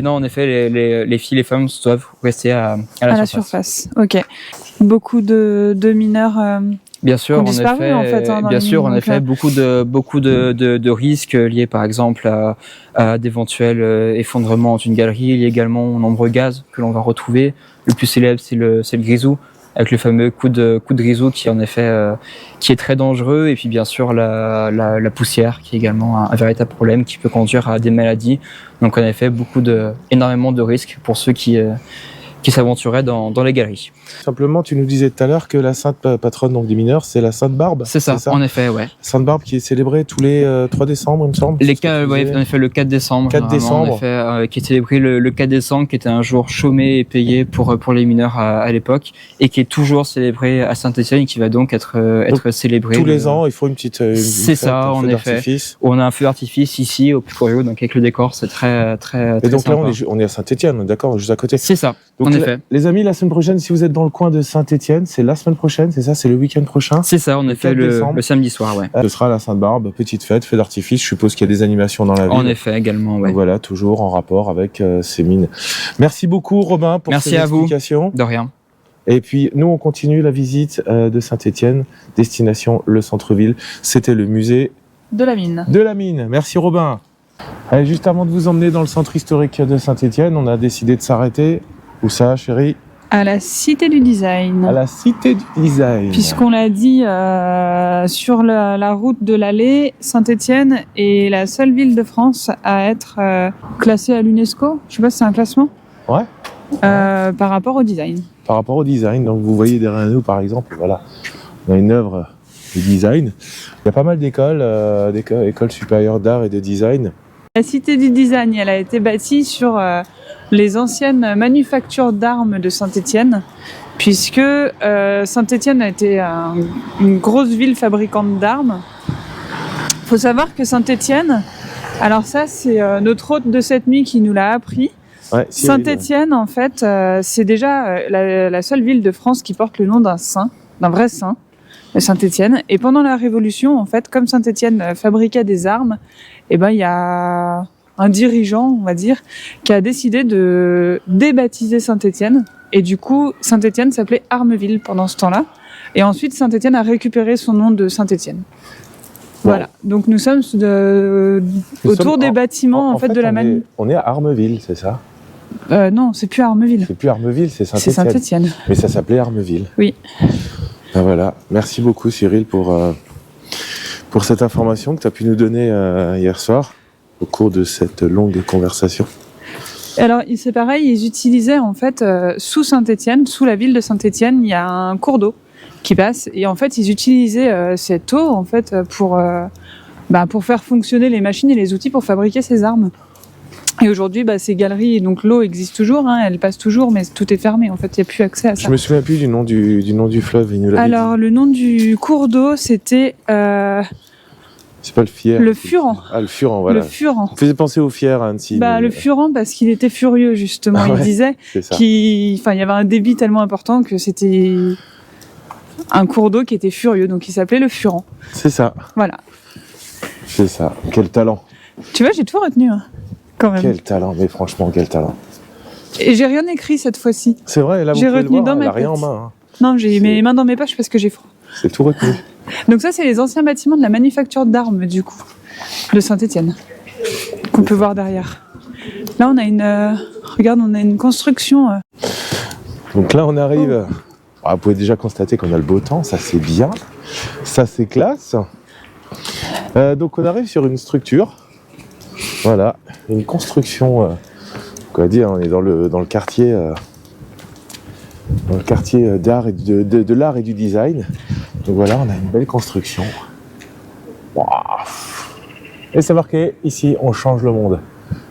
Non, en effet, les filles, les femmes doivent rester à la surface. Ok. Beaucoup de mineurs. Bien sûr, ont disparu, en effet, dans bien les sûr, mines, en donc, effet, beaucoup de risques liés, par exemple, à d'éventuels effondrements d'une galerie. Il y a également nombreux gaz que l'on va retrouver. Le plus célèbre, c'est le grisou, avec le fameux coup de grisou qui, en effet, qui est très dangereux. Et puis, bien sûr, la poussière, qui est également un véritable problème, qui peut conduire à des maladies. Donc, en effet, énormément de risques pour ceux qui s'aventuraient dans les galeries. Simplement, tu nous disais tout à l'heure que la sainte patronne donc, des mineurs, c'est la Sainte Barbe. C'est ça, en effet, ouais. Sainte Barbe qui est célébrée tous les 3 décembre, il me semble. En effet, le 4 décembre. 4 décembre. En effet, qui est célébré le 4 décembre, qui était un jour chômé et payé pour les mineurs à l'époque, et qui est toujours célébré à Saint-Étienne, et qui va donc être célébré. Tous les ans, il faut une petite c'est fête, ça, en effet. On a un feu d'artifice ici, au Puy-Coriot, donc avec le décor, c'est très Et donc sympa. là, on est à Saint-Étienne, d'accord, juste à côté. C'est ça, donc, en effet. Les amis, la semaine prochaine, si vous êtes dans le coin de Saint-Étienne, c'est la semaine prochaine, c'est ça, c'est le week-end prochain. C'est ça, en effet, le samedi soir, ouais. Ce sera la Sainte-Barbe, petite fête, feu d'artifice. Je suppose qu'il y a des animations dans la ville. En effet, également, ouais. Donc voilà, toujours en rapport avec ces mines. Merci beaucoup, Robin, pour ces explications. Merci à vous. De rien. Et puis, nous, on continue la visite de Saint-Étienne, destination le centre-ville. C'était le musée de la mine. De la mine. Merci, Robin. Allez, juste avant de vous emmener dans le centre historique de Saint-Étienne, on a décidé de s'arrêter. Où ça, chérie? À la Cité du Design. À la Cité du Design. Puisqu'on l'a dit, sur la route de l'Allée, Saint-Étienne est la seule ville de France à être classée à l'UNESCO. Je sais pas si c'est un classement. Ouais. Par rapport au design. Par rapport au design. Donc vous voyez derrière nous, par exemple, voilà, on a une œuvre de design. Il y a pas mal d'écoles, écoles supérieures d'art et de design. La Cité du Design, elle a été bâtie sur les anciennes manufactures d'armes de Saint-Étienne, puisque Saint-Étienne a été une grosse ville fabricante d'armes. Il faut savoir que Saint-Étienne, alors ça c'est notre hôte de cette nuit qui nous l'a appris. Ouais, Saint-Étienne, en fait, c'est déjà la seule ville de France qui porte le nom d'un saint, d'un vrai saint, Saint-Étienne. Et pendant la Révolution, en fait, comme Saint-Étienne fabriquait des armes, il y a un dirigeant, on va dire, qui a décidé de débaptiser Saint-Étienne. Et du coup, Saint-Étienne s'appelait Armeville pendant ce temps-là. Et ensuite, Saint-Étienne a récupéré son nom de Saint-Étienne. Voilà. Donc nous sommes autour des bâtiments en fait, de la manie. On est à Armeville, c'est ça? Non, c'est plus Armeville. C'est plus Armeville, c'est Saint-Étienne. C'est Saint-Étienne. Mais ça s'appelait Armeville. Oui. Ben voilà. Merci beaucoup Cyril pour cette information que tu as pu nous donner hier soir au cours de cette longue conversation. Alors c'est pareil, ils utilisaient en fait sous Saint-Étienne, sous la ville de Saint-Étienne, il y a un cours d'eau qui passe et en fait ils utilisaient cette eau en fait pour faire fonctionner les machines et les outils pour fabriquer ces armes. Et aujourd'hui, ces galeries, donc l'eau existe toujours, elle passe toujours, mais tout est fermé. En fait, il n'y a plus accès à ça. Je me souviens plus du nom du fleuve. Alors, le nom du cours d'eau, c'était... C'est pas le Fier. Le Furan. Ah, le Furan, voilà. Le Furan. On faisait penser au Fier, Annecy. Le Furan, parce qu'il était furieux, justement. Ah ouais, il disait qu'il y avait un débit tellement important que c'était un cours d'eau qui était furieux. Donc, il s'appelait le Furan. C'est ça. Voilà. C'est ça. Quel talent. Tu vois, j'ai tout retenu. Quand même. Quel talent, mais franchement, quel talent. Et j'ai rien écrit cette fois-ci. C'est vrai, là, vous j'ai pouvez retenu le voir, dans elle ma a rien en tête. main. Non, j'ai mes mains dans mes poches parce que j'ai froid. C'est tout retenu. Donc ça, c'est les anciens bâtiments de la manufacture d'armes, du coup, de Saint-Étienne, qu'on peut voir derrière. Là, on a une construction. Donc là, on arrive. Vous pouvez déjà constater qu'on a le beau temps, ça c'est bien, ça c'est classe. Donc on arrive sur une structure. Voilà, une construction, on est dans le quartier d'art et de l'art et du design. Donc voilà, on a une belle construction. Wow. Et c'est marqué ici, on change le monde.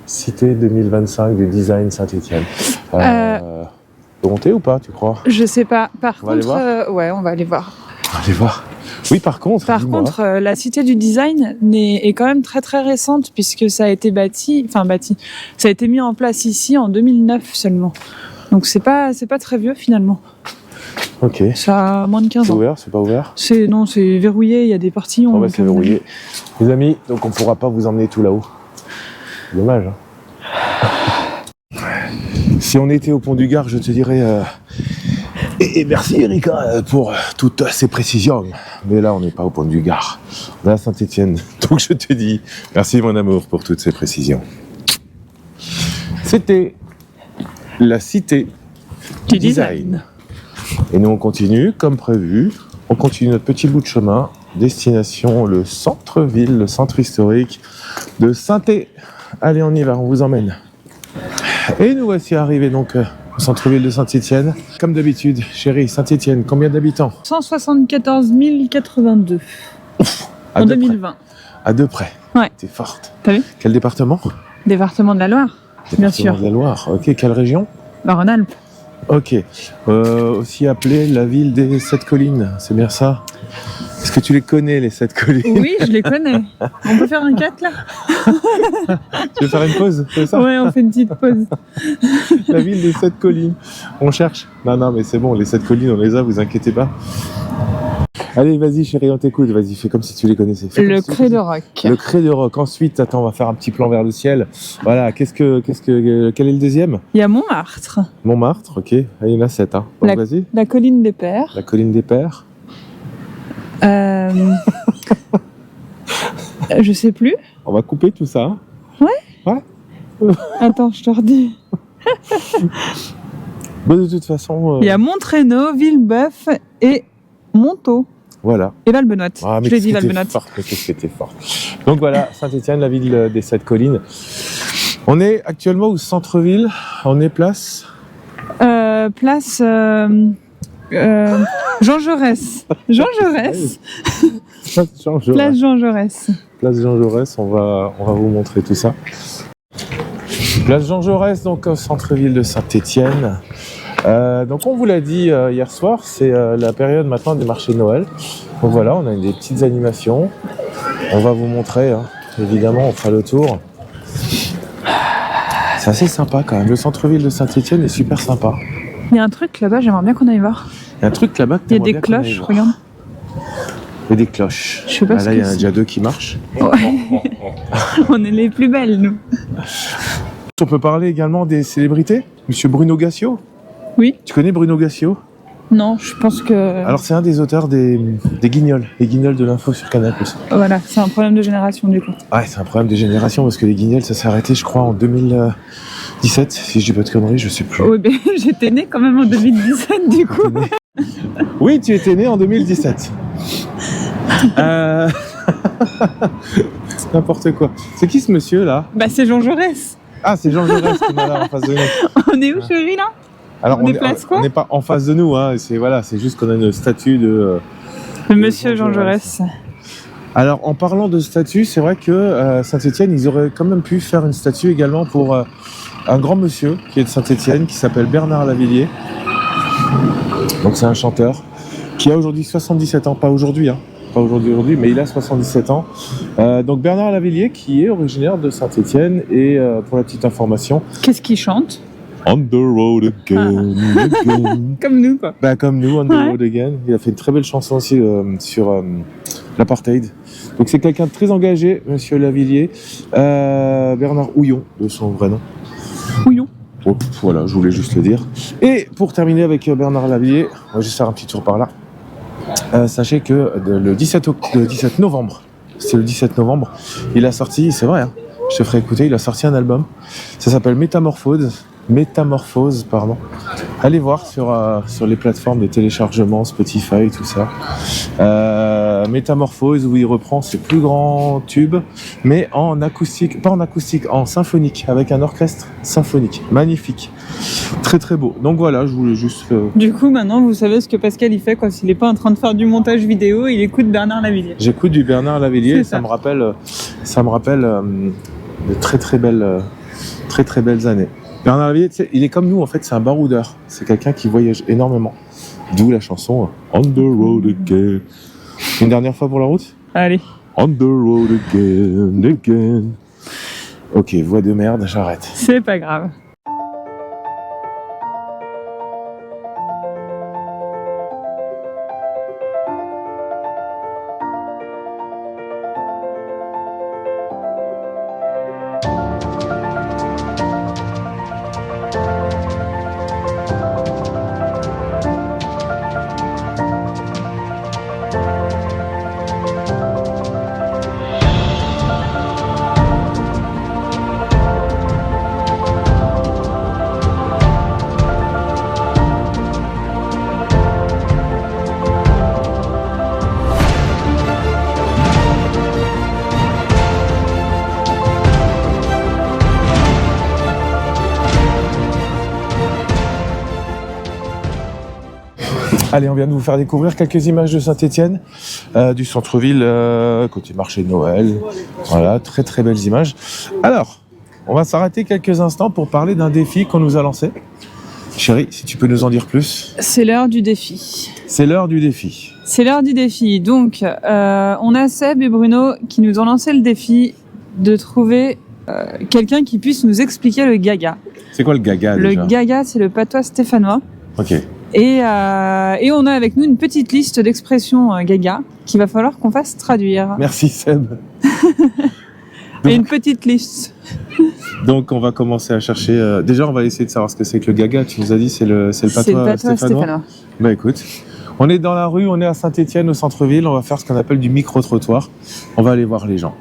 Cité 2025 du design Saint-Étienne. Volonté ou pas, tu crois? Je sais pas. Par on contre, on va aller voir. On va aller voir. Oui, par contre, la Cité du Design est quand même très très récente puisque ça a été ça a été mis en place ici en 2009 seulement. Donc c'est pas très vieux finalement. Ok. Ça a moins de 15 C'est ans. ouvert, c'est pas ouvert? Non, c'est verrouillé, il y a des partillons. Bon, bah, c'est verrouillé. Les amis, donc on pourra pas vous emmener tout là-haut. Dommage, hein. Si on était au pont du Gard, je te dirais... Et merci Erika pour toutes ces précisions. Mais là, on n'est pas au pont du Gard. On est à Saint-Étienne. Donc je te dis merci mon amour pour toutes ces précisions. C'était la cité du design. Et nous on continue comme prévu. On continue notre petit bout de chemin. Destination le centre-ville, le centre historique de Saint-Étienne. Allez, on y va, on vous emmène. Et nous voici arrivés donc au centre-ville de Saint-Étienne. Comme d'habitude, chérie, Saint-Étienne, combien d'habitants? 174 082 À en deux 2020. près. À deux près. Ouais. T'es forte. T'as vu? Quel département? Département de la Loire, bien sûr. Département de la Loire. Ok, quelle région? La Rhône-Alpes. Ok. Aussi appelée la ville des 7 collines, c'est bien ça? Est-ce que tu les connais, les 7 collines? Oui, je les connais. On peut faire un 4 là? Tu veux faire une pause, c'est ça? Ouais, on fait une petite pause. La ville des 7 collines. On cherche. Non, mais c'est bon, les 7 collines, on les a, vous inquiétez pas. Allez, vas-y, chérie, on t'écoute. Vas-y, fais comme si tu les connaissais. Le Cré de Roc. Le Cré de Roc. Ensuite, attends, on va faire un petit plan vers le ciel. Voilà, quel est le deuxième? Il y a Montmartre. Montmartre, ok. Ah, il y en a 7, hein. Donc, vas-y. La colline des Pères. La colline des Pères. Je sais plus. On va couper tout ça. Hein. Ouais. Attends, je te redis. Bon, de toute façon... Il y a Montraîneau, Villebeuf et Montaut. Voilà. Et Valbenoîte. Ah, mais je l'ai dit, Valbenoîte. Qu'est-ce que t'es fort. Donc voilà, Saint-Étienne, la ville des 7 collines. On est actuellement au centre-ville. On est place... Place... Jean Jaurès. Jean Jaurès. Place Jean Jaurès. Place Jean Jaurès. Place Jean Jaurès, on va vous montrer tout ça. Place Jean Jaurès, donc au centre-ville de Saint-Étienne. Donc on vous l'a dit hier soir, c'est la période maintenant des marchés de Noël. Donc voilà, on a des petites animations. On va vous montrer, hein. Évidemment, on fera le tour. C'est assez sympa quand même. Le centre-ville de Saint-Étienne est super sympa. Il y a un truc là-bas, j'aimerais bien qu'on aille voir. Il y a un truc là-bas que Il y a t'aimerais des bien qu'on aille cloches, voir. regarde. Il y a des cloches. Je sais pas ce là, que il y en a c'est. déjà 2 qui marchent. Ouais. On est les plus belles, nous. On peut parler également des célébrités. Monsieur Bruno Gassio. Oui. Tu connais Bruno Gassio? Non, je pense que... Alors c'est un des auteurs des Guignols. Les Guignols de l'info sur Canal+. Voilà, c'est un problème de génération du coup. Ouais, c'est un problème de génération parce que les Guignols, ça s'est arrêté, je crois, en 2017. Si je dis pas de conneries, je sais plus. Oui, mais j'étais née quand même en 2017 du coup. Oui, tu étais né en 2017. N'importe quoi. C'est qui ce monsieur là? Bah c'est Jean Jaurès. Ah, c'est Jean Jaurès qu'on a là en face de nous. On est où chérie là? Alors on est place quoi? On n'est pas en face de nous, hein. C'est juste qu'on a une statue de Monsieur Jean Jaurès. Alors en parlant de statue, c'est vrai que Saint-Étienne, ils auraient quand même pu faire une statue également pour un grand monsieur qui est de Saint-Étienne, qui s'appelle Bernard Lavilliers. Donc c'est un chanteur qui a aujourd'hui 77 ans, pas aujourd'hui, hein. Pas aujourd'hui, mais il a 77 ans. Donc Bernard Lavilliers qui est originaire de Saint-Étienne et pour la petite information... Qu'est-ce qu'il chante? On the road again, again. Comme nous quoi. Bah comme nous, On the road again. Il a fait une très belle chanson aussi sur l'apartheid. Donc c'est quelqu'un de très engagé, monsieur Lavilliers. Bernard Houillon, de son vrai nom. Houillon. Oh, voilà, je voulais juste le dire. Et pour terminer avec Bernard Lavilliers, on va juste faire un petit tour par là. Sachez que le 17 novembre, c'est le 17 novembre, il a sorti, c'est vrai, hein, je te ferai écouter, il a sorti un album. Ça s'appelle Métamorphose, pardon. Allez voir sur les plateformes de téléchargement, Spotify, tout ça. Métamorphose, où il reprend ses plus grands tubes, mais en acoustique, pas en acoustique, en symphonique, avec un orchestre symphonique. Magnifique. Très très beau. Donc voilà, je voulais juste... Du coup, maintenant, vous savez ce que Pascal il fait quand il n'est pas en train de faire du montage vidéo, il écoute Bernard Lavilliers. J'écoute du Bernard Lavilliers, ça me rappelle de très très belles années. Bernard Lavilliers, il est comme nous en fait, c'est un baroudeur. C'est quelqu'un qui voyage énormément. D'où la chanson On the road again. Une dernière fois pour la route? Allez. On the road again, again. Ok, voix de merde, j'arrête. C'est pas grave. Allez, on vient de vous faire découvrir quelques images de Saint-Étienne, du centre-ville, côté marché de Noël. Voilà, très très belles images. Alors, on va s'arrêter quelques instants pour parler d'un défi qu'on nous a lancé. Chérie, si tu peux nous en dire plus. C'est l'heure du défi. C'est l'heure du défi. C'est l'heure du défi. Donc, on a Seb et Bruno qui nous ont lancé le défi de trouver quelqu'un qui puisse nous expliquer le gaga. C'est quoi le gaga déjà ? Le gaga, c'est le patois stéphanois. Ok. Et on a avec nous une petite liste d'expressions gaga qu'il va falloir qu'on fasse traduire. Merci Seb. Et une petite liste. Donc on va commencer à chercher. Déjà on va essayer de savoir ce que c'est que le gaga. Tu nous as dit c'est le patois stéphanois. Bah écoute, on est dans la rue, on est à Saint-Étienne au centre-ville. On va faire ce qu'on appelle du micro-trottoir. On va aller voir les gens.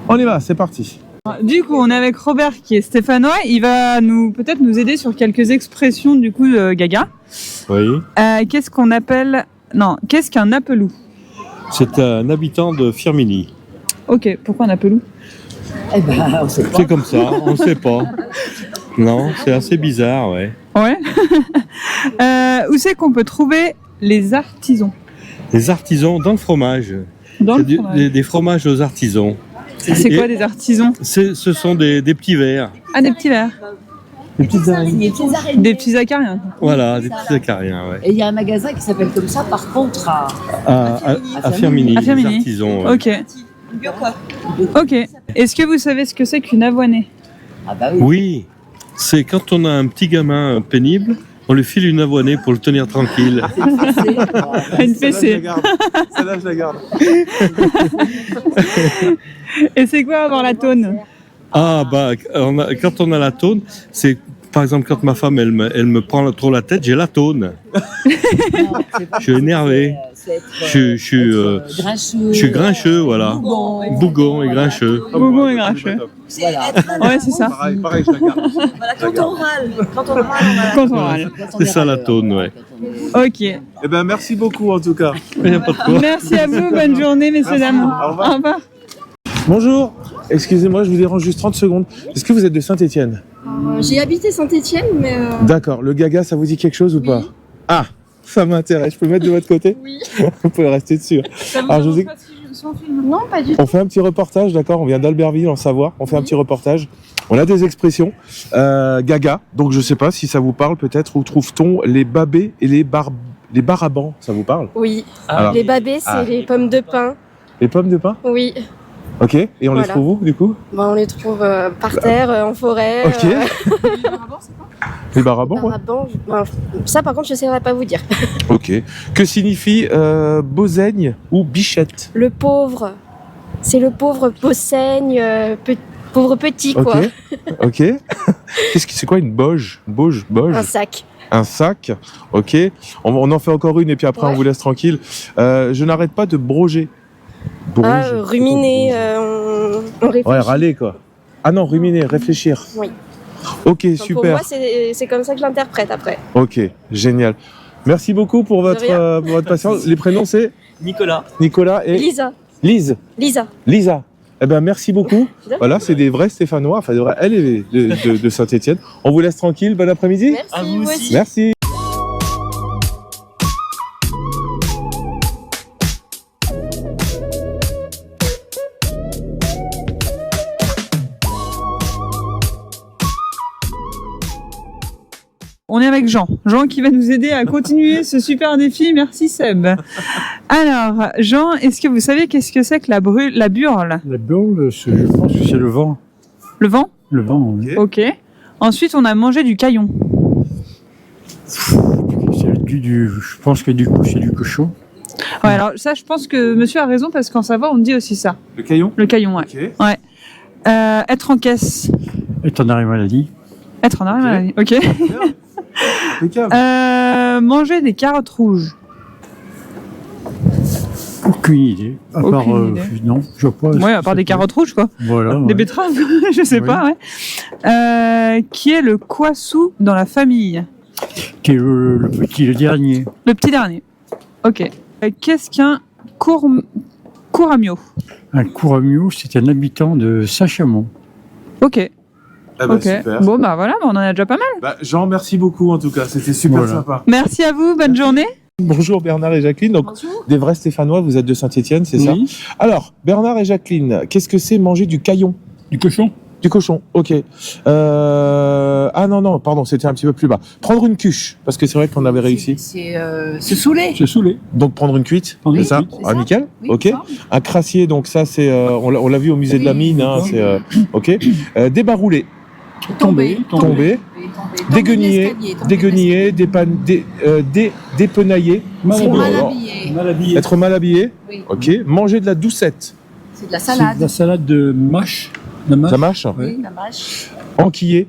On y va, c'est parti. Du coup, on est avec Robert qui est stéphanois. Il va peut-être nous aider sur quelques expressions du coup gaga. Oui. Qu'est-ce qu'un apelou ? C'est un habitant de Firminy. Ok, pourquoi un apelou ? Eh ben, on sait pas. C'est comme ça, on ne sait pas. Non, c'est assez bizarre, ouais. Ouais. Où c'est qu'on peut trouver les artisans ? Les artisans dans le fromage. Dans le fromage. Des fromages aux artisans. C'est quoi des artisans ? Ce sont des petits verres. Ah, des petits verres. Des petits acariens. Voilà, des petits acariens, ouais. Et il y a un magasin qui s'appelle comme ça, par contre, à Firminy. À Firminy. Les artisans. Ouais. Ok. Ok. Est-ce que vous savez ce que c'est qu'une avoinée ? Ah bah oui. Oui, c'est quand on a un petit gamin pénible, on lui file une avoinée pour le tenir tranquille. Une fessée. Celle-là, je la garde. Et c'est quoi avoir la taune ? Ah bah, quand on a la taune, c'est par exemple quand ma femme elle me prend trop la tête, j'ai la taune. Je suis énervé. Je suis grincheux, voilà. Bougon et grincheux. Bougon et grincheux. Voilà. Ouais, c'est ça. Pareil, je la garde. Voilà, quand on râle. C'est ça la taune, ouais. Ok. Eh ben merci beaucoup en tout cas. Il n'y a pas de quoi. Merci à vous, bonne journée messieurs dames. Au revoir. Au revoir. Bonjour, excusez-moi, je vous dérange juste 30 secondes. Est-ce que vous êtes de Saint-Étienne ? J'ai habité Saint-Étienne, mais... D'accord, le gaga, ça vous dit quelque chose ou pas ? Ah, ça m'intéresse, je peux me mettre de votre côté ? Oui. Vous pouvez rester dessus. Alors, je vous ai... Non, pas du tout. On fait un petit reportage, d'accord ? On vient d'Albertville, en Savoie. On fait un petit reportage. On a des expressions. Gaga, donc je sais pas si ça vous parle peut-être. Où trouve-t-on les babés et les barabans ? Ça vous parle ? Oui. Alors, les babés, c'est les pommes de pin. Les pommes de pin ? Oui. Ok, et on les trouve où du coup ? On les trouve par terre, en forêt. Ok. Les barabans, ouais. Ça, par contre, je ne saurais pas vous dire. Ok. Que signifie Bosaigne ou bichette ? Le pauvre. C'est le pauvre Bosaigne, pauvre petit, quoi. Ok. C'est quoi une boge ? Boge. Un sac. Un sac, ok. On en fait encore une et puis après on vous laisse tranquille. Je n'arrête pas de broger. Ruminer, on réfléchit. Ouais, râler quoi. Ah non, ruminer, réfléchir. Oui. Ok, Enfin, super. Pour moi, c'est comme ça que je l'interprète après. Ok, génial. Merci beaucoup pour votre patience. Les prénoms c'est Nicolas. Nicolas et Lisa. Lisa. Eh ben merci beaucoup. Voilà, c'est des vrais Stéphanois. Enfin, elle est de Saint-Étienne. On vous laisse tranquille. Bon après-midi. Merci. À vous aussi. Merci. On est avec Jean. Jean qui va nous aider à continuer ce super défi. Merci Seb. Alors, Jean, est-ce que vous savez qu'est-ce que c'est que la burle ? La burle, je pense que c'est le vent. Le vent ? Le vent, oui. Ok. Ensuite, on a mangé du caillon. Je pense que du coup, c'est du cochon. Ouais, alors ça, je pense que monsieur a raison parce qu'en Savoie, on dit aussi ça. Le caillon ? Le caillon, ouais. Okay. Ouais. Être en caisse. Être en arrêt maladie. Être en arrêt maladie, ok. Manger des carottes rouges. Aucune idée. À Aucune part, idée. non, je vois pas. Ouais, à part des carottes rouges, quoi. Voilà. Des ouais. betteraves, je sais Oui. pas, ouais. Qui est le Kwasu dans la famille? Qui est le petit, le dernier. Le petit dernier. Ok. Qu'est-ce qu'un Kuramyo? Un Kuramyo, c'est un habitant de Saint-Chamond. Ok. Ah bah, Ok. super. Bon, bah voilà, on en a déjà pas mal. Bah, Jean, merci beaucoup en tout cas, c'était super Voilà. sympa. Merci à vous, bonne journée. Bonjour Bernard et Jacqueline, donc des vrais Stéphanois, vous êtes de Saint-Étienne, c'est ça? Alors, Bernard et Jacqueline, qu'est-ce que c'est manger du caillon? Du cochon. Du cochon, ok. Ah non, pardon, c'était un petit peu plus bas. Prendre une cuche, parce que c'est vrai qu'on avait réussi. C'est se saouler. Se saouler. Donc prendre une cuite, c'est ça? Ah, nickel, ok. Un crassier, donc ça c'est, on l'a vu au musée de la mine, hein, c'est, ok. Débarrouler. Tomber. Dégueniller, dépenailler. Mal habillé. Être mal habillé. Oui. Ok. Manger de la doucette. C'est de la C'est de salade. la salade de mâche. La mâche. La mâche. Oui, la mâche. Enquiller.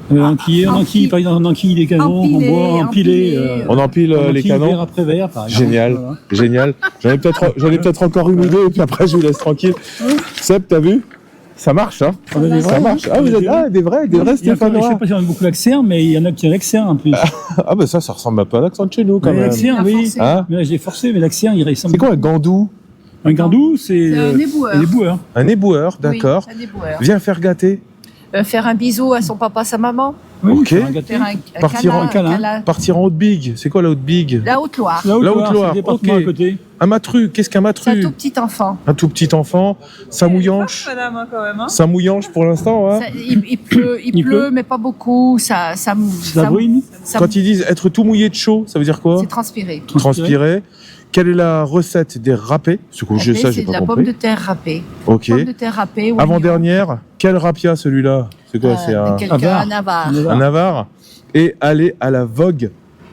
Enquiller, on enquille, par exemple, on enquille des canons, on boit, empiler. On empile les canons. Verre après verre, par exemple. Génial, Voilà. génial. J'en ai peut-être encore une ou deux, et puis après je vous laisse tranquille. Seb, t'as vu? Ça marche, hein? On a des vrais, Ça marche. Ah, vous êtes des vrais Il y a pas- Stéphanois. Je sais pas si on a beaucoup d'accent, mais il y en a qui ont l'accent en plus. Ah, bah ça ressemble un peu à l'accent de chez nous quand Mais même. l'accent, oui. Hein? Mais là, j'ai forcé, mais l'accent, il ressemble. C'est quoi un gandou? Un gandou, c'est un éboueur. un éboueur. Un éboueur, d'accord. Oui, un éboueur. Viens faire gâter. Faire un bisou à son papa, sa maman. Ok. faire un gâteau. Faire un Partir en câlin. Partir en Haute-Bigue. C'est quoi la Haute-Bigue? La Haute-Loire. La La Haute-Loire, Haute-Loire, c'est le département ok. à côté. Un matru, qu'est-ce qu'un C'est un matru? tout petit enfant. Un tout petit enfant. Ça mouillanche. Madame, hein, quand même. Hein. Ça mouillanche pour l'instant, hein? Il pleut, mais pas beaucoup. Ça bruine. Quand ils disent être tout mouillé de chaud, ça veut dire quoi? C'est transpiré. Transpirer. Quelle est la recette des râpés? Ce que j'ai ça, j'ai C'est de pas la pomme compris. de terre râpée. Ok. Pomme de terre râpée. oignon. Avant-dernière, quel rapia celui-là? C'est quoi? C'est un Navarre. Un Navarre. Et aller à la vogue.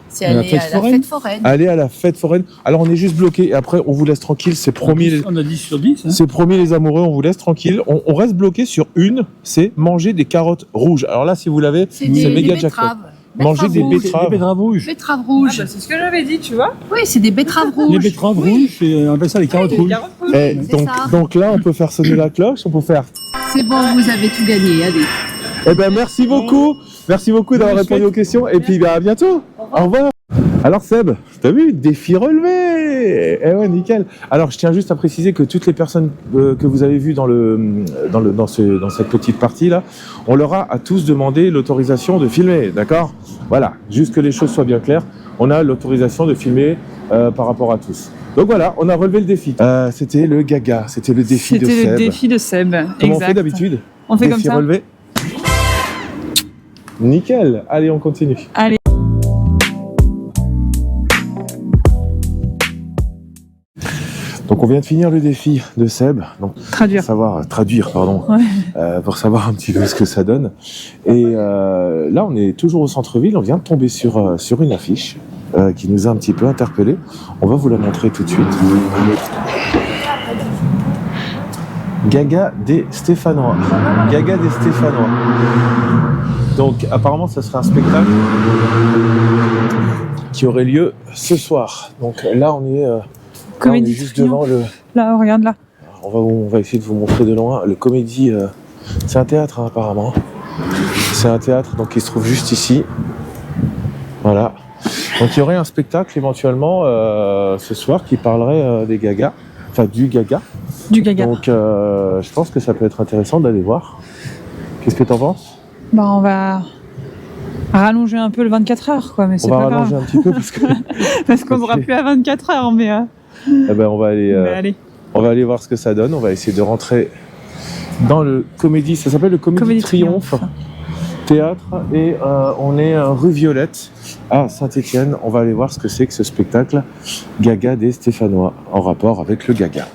C'est aller à la fête foraine. Aller à la fête foraine. Alors on est juste bloqué et après on vous laisse tranquille, c'est promis. On a 10 sur 10. Hein. C'est promis les amoureux, on vous laisse tranquille. On reste bloqué sur une, c'est manger des carottes rouges. Alors là si vous l'avez, c'est méga jackpot. Manger des betteraves. Des betteraves rouges. Betteraves rouges. C'est ce que j'avais dit, tu vois. Oui, c'est des betteraves rouges. Les betteraves rouges, on appelle ça les carottes rouges. Et C'est ça. donc là on peut faire sonner la cloche, on peut faire. C'est bon, vous avez tout gagné. Allez. Eh ben merci beaucoup. Merci beaucoup d'avoir répondu aux questions et puis à bientôt. Au revoir. Alors Seb, t'as vu, défi relevé. Eh ouais, nickel. Alors je tiens juste à préciser que toutes les personnes que vous avez vues dans cette petite partie là, on leur a à tous demandé l'autorisation de filmer, d'accord? Voilà, juste que les choses soient bien claires. On a l'autorisation de filmer par rapport à tous. Donc voilà, on a relevé le défi. C'était le gaga, c'était le défi de Seb. C'était le défi de Seb. Comment exact. on fait d'habitude? On fait Défi comme ça. relevé. Nickel. Allez, on continue. Allez. Donc on vient de finir le défi de Seb. Donc, traduire, pardon, Ouais. pour savoir un petit peu ce que ça donne. Et là, on est toujours au centre-ville. On vient de tomber sur une affiche qui nous a un petit peu interpellés. On va vous la montrer tout de suite. Gaga des Stéphanois. Gaga des Stéphanois. Donc apparemment, ça serait un spectacle qui aurait lieu ce soir. Donc là, on est Comédie juste Triomphe. devant le. Là, regarde là. On va essayer de vous montrer de loin. Le Comédie, c'est un théâtre hein, apparemment. C'est un théâtre donc qui se trouve juste ici. Voilà. Donc il y aurait un spectacle éventuellement ce soir qui parlerait des gagas, enfin du gaga. Du gaga. Donc je pense que ça peut être intéressant d'aller voir. Qu'est-ce que t'en penses? Bah, on va rallonger un peu le 24 heures, quoi, mais c'est On va pas grave. rallonger un petit peu parce que Parce qu'on sera plus à 24 heures, mais. eh ben, on va aller. On va aller voir ce que ça donne. On va essayer de rentrer dans le Comédie. Ça s'appelle le Comédie Triomphe. Théâtre. Et on est rue Violette à Saint-Étienne. On va aller voir ce que c'est que ce spectacle Gaga des Stéphanois en rapport avec le Gaga.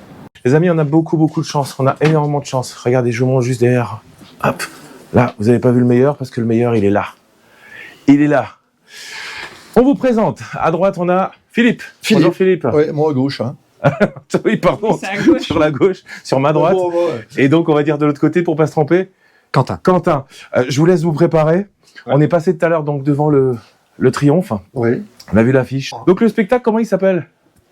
Les amis, on a beaucoup de chance. On a énormément de chance. Regardez, je vous montre juste derrière. Hop. Là, vous n'avez pas vu le meilleur parce que le meilleur, il est là. Il est là. On vous présente. À droite, on a Philippe. Bonjour Philippe. Oui, moi à gauche. Hein. Oui, pardon. Sur la gauche, sur ma droite. Et donc, on va dire de l'autre côté pour pas se tromper. Quentin. Je vous laisse vous préparer. Ouais. On est passé tout à l'heure donc devant le Triomphe. Oui. On a vu l'affiche. Donc le spectacle, comment il s'appelle?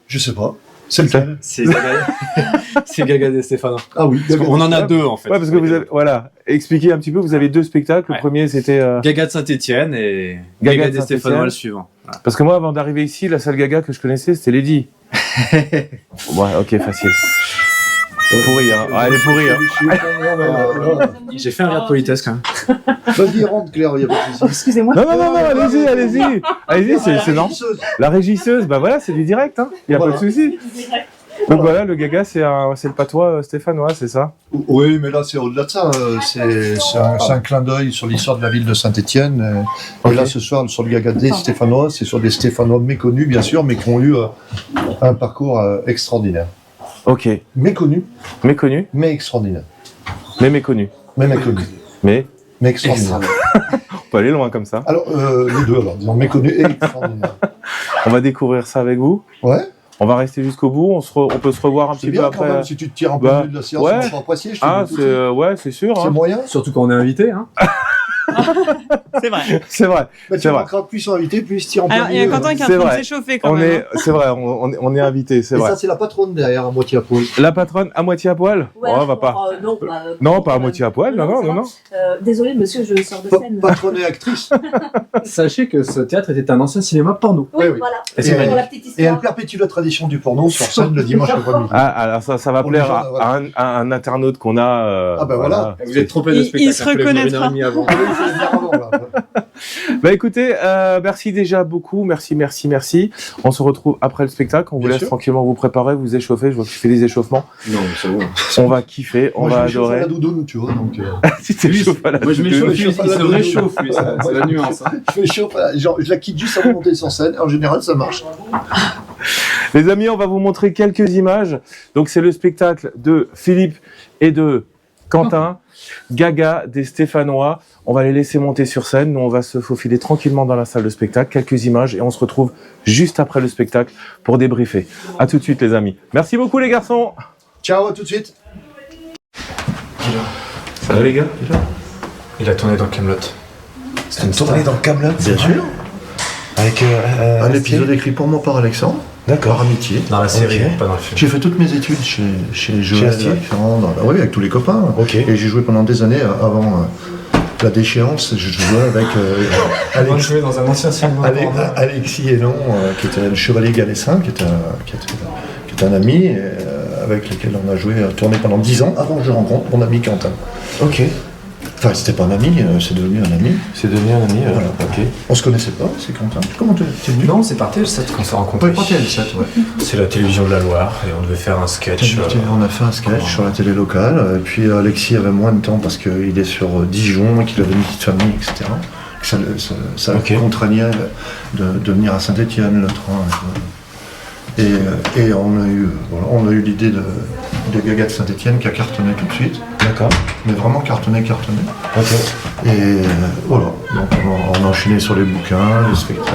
Je sais pas. C'est lequel? C'est Gaga des Stéphanois. Ah oui. On en a deux en fait. Ouais, parce que vous avez, voilà, expliquez un petit peu, vous avez deux spectacles. Le premier, c'était Gaga de Saint-Étienne et Gaga Gaga de des Stéphanois Saint-Étienne. le suivant. Voilà. Parce que moi, avant d'arriver ici, la seule Gaga que je connaissais, c'était Lady. Ouais, ok, facile. Pourri, hein. Ah, elle est pourrie, hein. J'ai fait un rire de politesse quand même. Vas-y, rentre Claire, il y a pas de souci. Excusez-moi. Non, allez-y. Allez-y, c'est non. La régisseuse, bah voilà, c'est du direct, hein. Il y a pas de souci. Donc voilà, le Gaga, c'est le patois stéphanois, c'est ça? Oui, mais là, c'est au-delà de ça. C'est un clin d'œil sur l'histoire de la ville de Saint-Étienne. Et là, ce soir, sur le Gaga des Stéphanois, c'est sur des Stéphanois méconnus, bien sûr, mais qui ont eu un parcours extraordinaire. Ok. Méconnus, mais extraordinaire. Mais méconnu. Mais extraordinaire. On peut aller loin comme ça. Alors, les deux, alors, disons méconnus et extraordinaires. On va découvrir ça avec vous. Ouais. On va rester jusqu'au bout, on peut se revoir un petit peu après. Même, si tu te tires un peu au milieu de la séance, on va apprécier. C'est sûr. C'est moyen. Surtout quand on est invité, hein. C'est vrai. C'est vrai. Bah, tu remarqueras que plus ils sont invités, plus ils se tirent en plein Alors, il y a milieu. Quentin qui est en train de s'échauffer quand même. C'est vrai, on est invité, c'est Et vrai. ça, c'est la patronne derrière, à moitié à poil. La patronne à moitié à poil? Ouais, on va pas. Non, pas à moitié à poil, non. Désolé, monsieur, je sors de scène. Patronne et actrice. Sachez que ce théâtre était un ancien cinéma porno. Oui, voilà. Et elle perpétue la tradition du porno sur scène le dimanche après-midi. Ah, alors ça va plaire à un internaute qu'on a. Ah, ben voilà. Vous êtes trompé de spectacle. Il se reconnaîtra. Bah écoutez, merci déjà beaucoup, merci. On se retrouve après le spectacle, on vous laisse tranquillement vous préparer, vous échauffer, je vois que tu fais des échauffements. Non, c'est bon. On va kiffer, on va adorer. À la doudoune, tu vois, donc... Tu t'échauffes à la Moi je doudoune. m'échauffe, il se réchauffe, lui, c'est la nuance. Hein. Je m'échauffe, genre, je la quitte juste avant de monter sur scène, en général ça marche. Les amis, on va vous montrer quelques images. Donc c'est le spectacle de Philippe et de Quentin, Gaga des Stéphanois. On va les laisser monter sur scène. Nous, on va se faufiler tranquillement dans la salle de spectacle. Quelques images et on se retrouve juste après le spectacle pour débriefer. À tout de suite, les amis. Merci beaucoup, les garçons. Ciao, à tout de suite. Ça va, les gars? Il a tourné dans Kaamelott. C'est une tournée dans Kaamelott, bien sûr. Avec un épisode écrit pour moi par Alexandre. D'accord. Amitié. Dans la série, pas dans le film. J'ai fait toutes mes études chez Joël. Oui, avec tous les copains. Ok. Et j'ai joué pendant des années avant la déchéance. Je jouais avec Alex. Joué dans un ancien cinéma. Alexis Hénon, qui était le chevalier Galessin, qui était un ami avec lequel on a tourné pendant 10 ans avant que je rencontre mon ami Quentin. Ok. Enfin, c'était pas un ami, c'est devenu un ami. Voilà. Ok. On se connaissait pas, c'est Quentin. Comment t'es venu? Non, c'est par TL7 qu'on s'est rencontrés. Par TL7, ouais. C'est la télévision de la Loire et on devait faire un sketch. On a fait un sketch sur la télé locale, et puis Alexis avait moins de temps parce qu'il est sur Dijon, qu'il avait une petite famille, etc. Ça contraignait de venir à Saint-Étienne, le train. Et on a eu l'idée de Gaga de Saint-Étienne qui a cartonné tout de suite. D'accord. Mais vraiment cartonné. Ok. Et voilà, donc on a enchaîné sur les bouquins, les spectacles.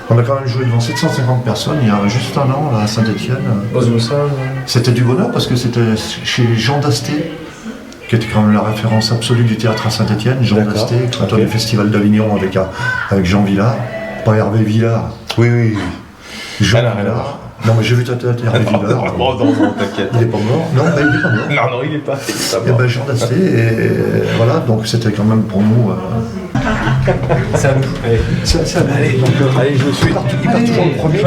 On a quand même joué devant 750 personnes il y a juste un an là, à Saint-Étienne. Dans une salle. C'était du bonheur parce que c'était chez Jean Dasté, qui était quand même la référence absolue du théâtre à Saint-Étienne. Jean Dasté, créateur du Festival d'Avignon avec Jean Villard, pas Hervé Villard. Oui. Jean Villard. Non, mais j'ai vu ta tête, Hervé Villard. Non, t'inquiète. Il est pas mort. Non, il est pas mort. Non, il est pas Et ben Jean Dasté, et voilà, donc c'était quand même pour nous. C'est à nous. Allez. C'est à nous. Allez, allez, je vous suis. Il part toujours le premier.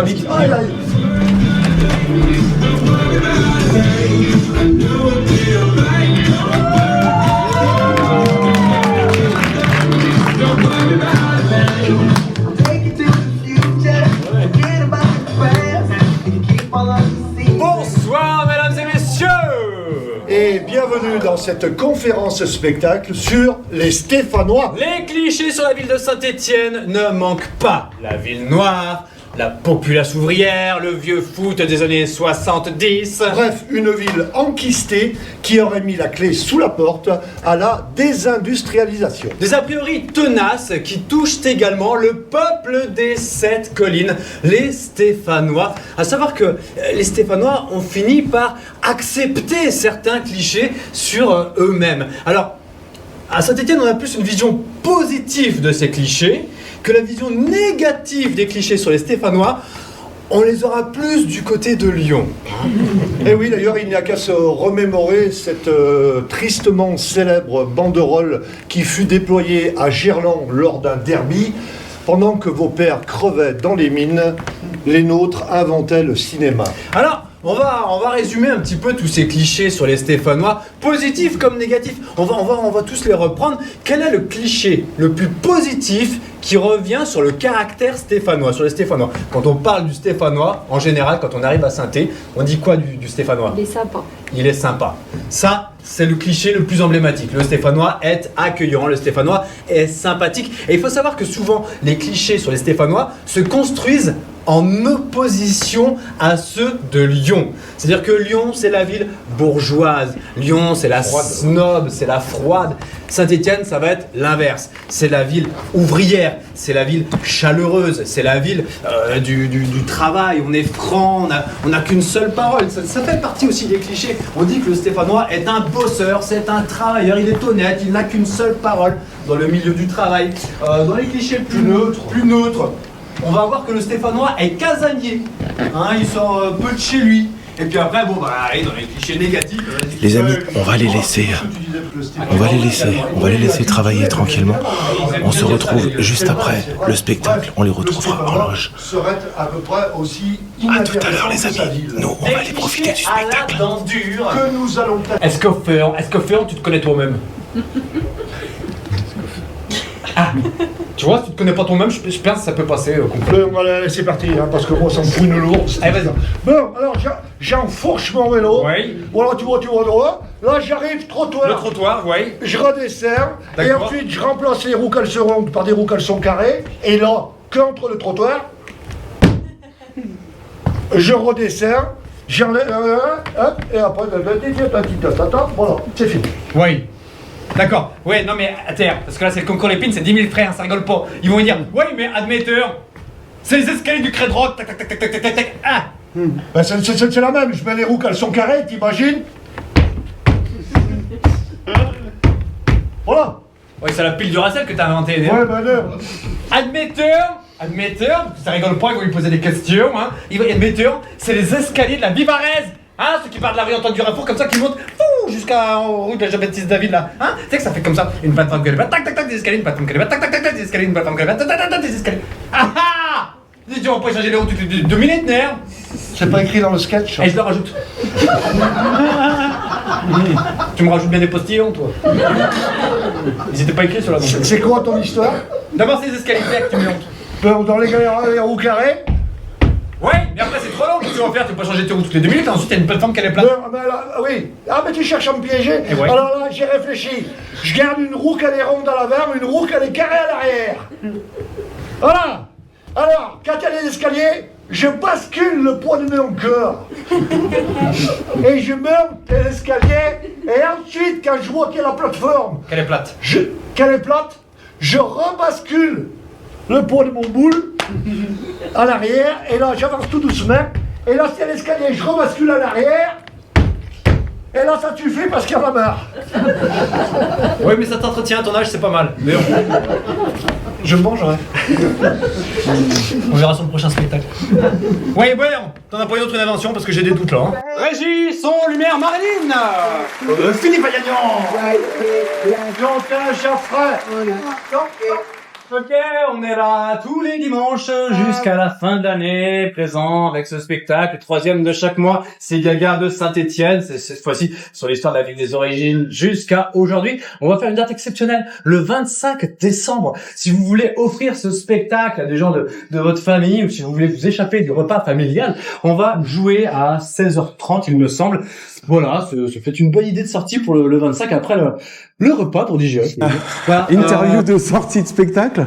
Bonsoir, mesdames et messieurs. Et bienvenue dans cette conférence spectacle sur les Stéphanois. Les clichés sur la ville de Saint-Étienne ne manquent pas. La ville noire, la populace ouvrière, le vieux foot des années 70. Bref, une ville enquistée qui aurait mis la clé sous la porte à la désindustrialisation. Des a priori tenaces qui touchent également le peuple des 7 collines, les Stéphanois. À savoir que les Stéphanois ont fini par accepter certains clichés sur eux-mêmes. Alors, à Saint-Étienne, on a plus une vision positive de ces clichés que la vision négative des clichés sur les Stéphanois. on les aura plus du côté de Lyon. Et oui, d'ailleurs, il n'y a qu'à se remémorer cette tristement célèbre banderole qui fut déployée à Gerland lors d'un derby. Pendant que vos pères crevaient dans les mines, les nôtres inventaient le cinéma. Alors, on va résumer un petit peu tous ces clichés sur les Stéphanois, positifs comme négatifs. On va tous les reprendre. Quel est le cliché le plus positif qui revient sur le caractère stéphanois, sur les Stéphanois? Quand on parle du Stéphanois, en général, quand on arrive à Saint-Thé, on dit quoi du Stéphanois? Il est sympa. Il est sympa. Ça, c'est le cliché le plus emblématique. Le Stéphanois est accueillant, le Stéphanois est sympathique. Et il faut savoir que souvent, les clichés sur les Stéphanois se construisent en opposition à ceux de Lyon. C'est-à-dire que Lyon, c'est la ville bourgeoise. Lyon, c'est la snob, c'est la froide. Saint-Étienne, ça va être l'inverse. C'est la ville ouvrière, c'est la ville chaleureuse, c'est la ville du travail. On est franc, on n'a qu'une seule parole. Ça fait partie aussi des clichés. On dit que le Stéphanois est un bosseur, c'est un travailleur, il est honnête, il n'a qu'une seule parole dans le milieu du travail. Dans les clichés plus neutres, on va voir que le Stéphanois est casanier. Il sort peu de chez lui. Et puis après, dans les clichés négatifs... Les amis, on va les laisser. On va les laisser travailler tranquillement. On se retrouve juste après le spectacle. On les retrouvera en loge. Serait à peu près aussi à tout à l'heure, les amis. Nous, on va aller profiter du spectacle. Que nous allons... Est-ce que Féon, tu te connais toi-même? Ah, tu vois, si tu te connais pas toi-même, je pense que ça peut passer. Allez, c'est parti, parce que moi, ça me fout une lourde. Allez, vas-y. Bon, alors, j'enfourche mon vélo. Oui. Voilà, tu vois droit. Là, j'arrive, trottoir. Le trottoir, oui. Je redescends. Et D'accord. ensuite, je remplace les roues caleçons rondes par des roues caleçons carrés. Et là, contre le trottoir, je redescends. J'enlève, hop, et après, voilà, c'est fini. Oui. D'accord, ouais, non mais à terre, parce que là c'est le concours l'épine, c'est 10 000 frères, ça rigole pas. Ils vont dire, ouais mais admetteur, c'est les escaliers du Crête Rock, tac tac tac tac tac tac tac, ah. Ben c'est la même, je mets les roues caleçons carrés, t'imagines? Voilà. Ouais, c'est la pile du Racel que t'as inventé. Ouais, ben non. Admetteur, ça rigole pas, ils vont lui poser des questions, hein. Admetteur, c'est les escaliers de la Vivarese. Hein, ceux qui partent de la rue Antoine Durafour comme ça, qui montent jusqu'à rue de la Jean-Baptiste David là. Hein, tu sais que ça fait comme ça, une plateforme que les tac tac tac des escaliers, une plateforme que les tac tac tac des escaliers, une plateforme que les tac tac tac des escaliers. Ah ah! Tu vas pas changer les roues toutes les 2 minutes, nerf. C'est pas écrit dans le sketch. Et je le rajoute. Tu me rajoutes bien des postillons, toi. Ils étaient pas écrits sur la. C'est quoi ton histoire? D'abord c'est les escaliers verts que tu me montes. Dans les roues carrées. Ouais, mais après c'est trop long, qu'est-ce que tu vas faire? Tu peux pas changer tes roues toutes les 2 minutes, ensuite t'as une plateforme qu'elle est plate. Oui, mais tu cherches à me piéger. Ouais. Alors là, j'ai réfléchi. Je garde une roue qu'elle est ronde à l'avant, une roue qu'elle est carrée à l'arrière. Voilà. Alors, quand il y a les escaliers, je bascule le poids de mon corps. Et je monte les escaliers, et ensuite, quand je vois qu'il y a la plateforme... Qu'elle est plate. Qu'elle est plate, je rebascule le poids de mon boule à l'arrière, et là j'avance tout doucement, et là c'est l'escalier, je rebascule à l'arrière, et là ça suffit parce qu'il y en a marre. Oui, mais ça t'entretient à ton âge, c'est pas mal. Mais je mangerai. On verra sur le prochain spectacle. Oui, bon, t'en as pas une autre invention parce que j'ai des doutes là. Hein. Régie, son, lumière, Marilyn. Philippe Agagnon. Quentin Jaffray. Ok, on est là tous les dimanches jusqu'à la fin de l'année, présent avec ce spectacle, le 3e de chaque mois. C'est Gaga de Saint-Étienne, c'est cette fois-ci sur l'histoire de la ville des origines jusqu'à aujourd'hui. On va faire une date exceptionnelle, le 25 décembre. Si vous voulez offrir ce spectacle à des gens de votre famille ou si vous voulez vous échapper du repas familial, on va jouer à 16h30, il me semble. Voilà, ça fait une bonne idée de sortie pour le 25 après le repas pour DJ. Voilà, interview de sortie de spectacle.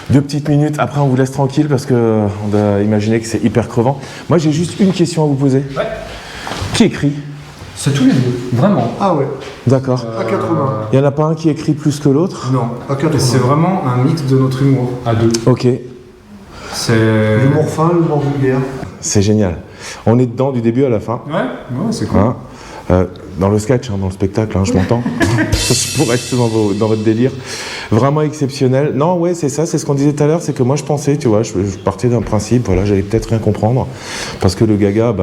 2 petites minutes, après on vous laisse tranquille parce que on doit imaginer que c'est hyper crevant. Moi j'ai juste une question à vous poser. Ouais. Qui écrit? C'est tous les deux, vraiment. Ah ouais. D'accord. À 80. Il n'y en a pas un qui écrit plus que l'autre? Non, à 80. C'est vraiment un mix de notre humour à deux. Ok. C'est... L'humour fin, l'humour vulgaire. C'est génial. On est dedans du début à la fin. Ouais, c'est cool. Hein, Dans le sketch, dans le spectacle, je m'entends. Pour rester dans votre délire. Vraiment exceptionnel. Non, ouais, c'est ça, c'est ce qu'on disait tout à l'heure, c'est que moi je pensais, tu vois, je partais d'un principe, voilà, j'allais peut-être rien comprendre, parce que le gaga,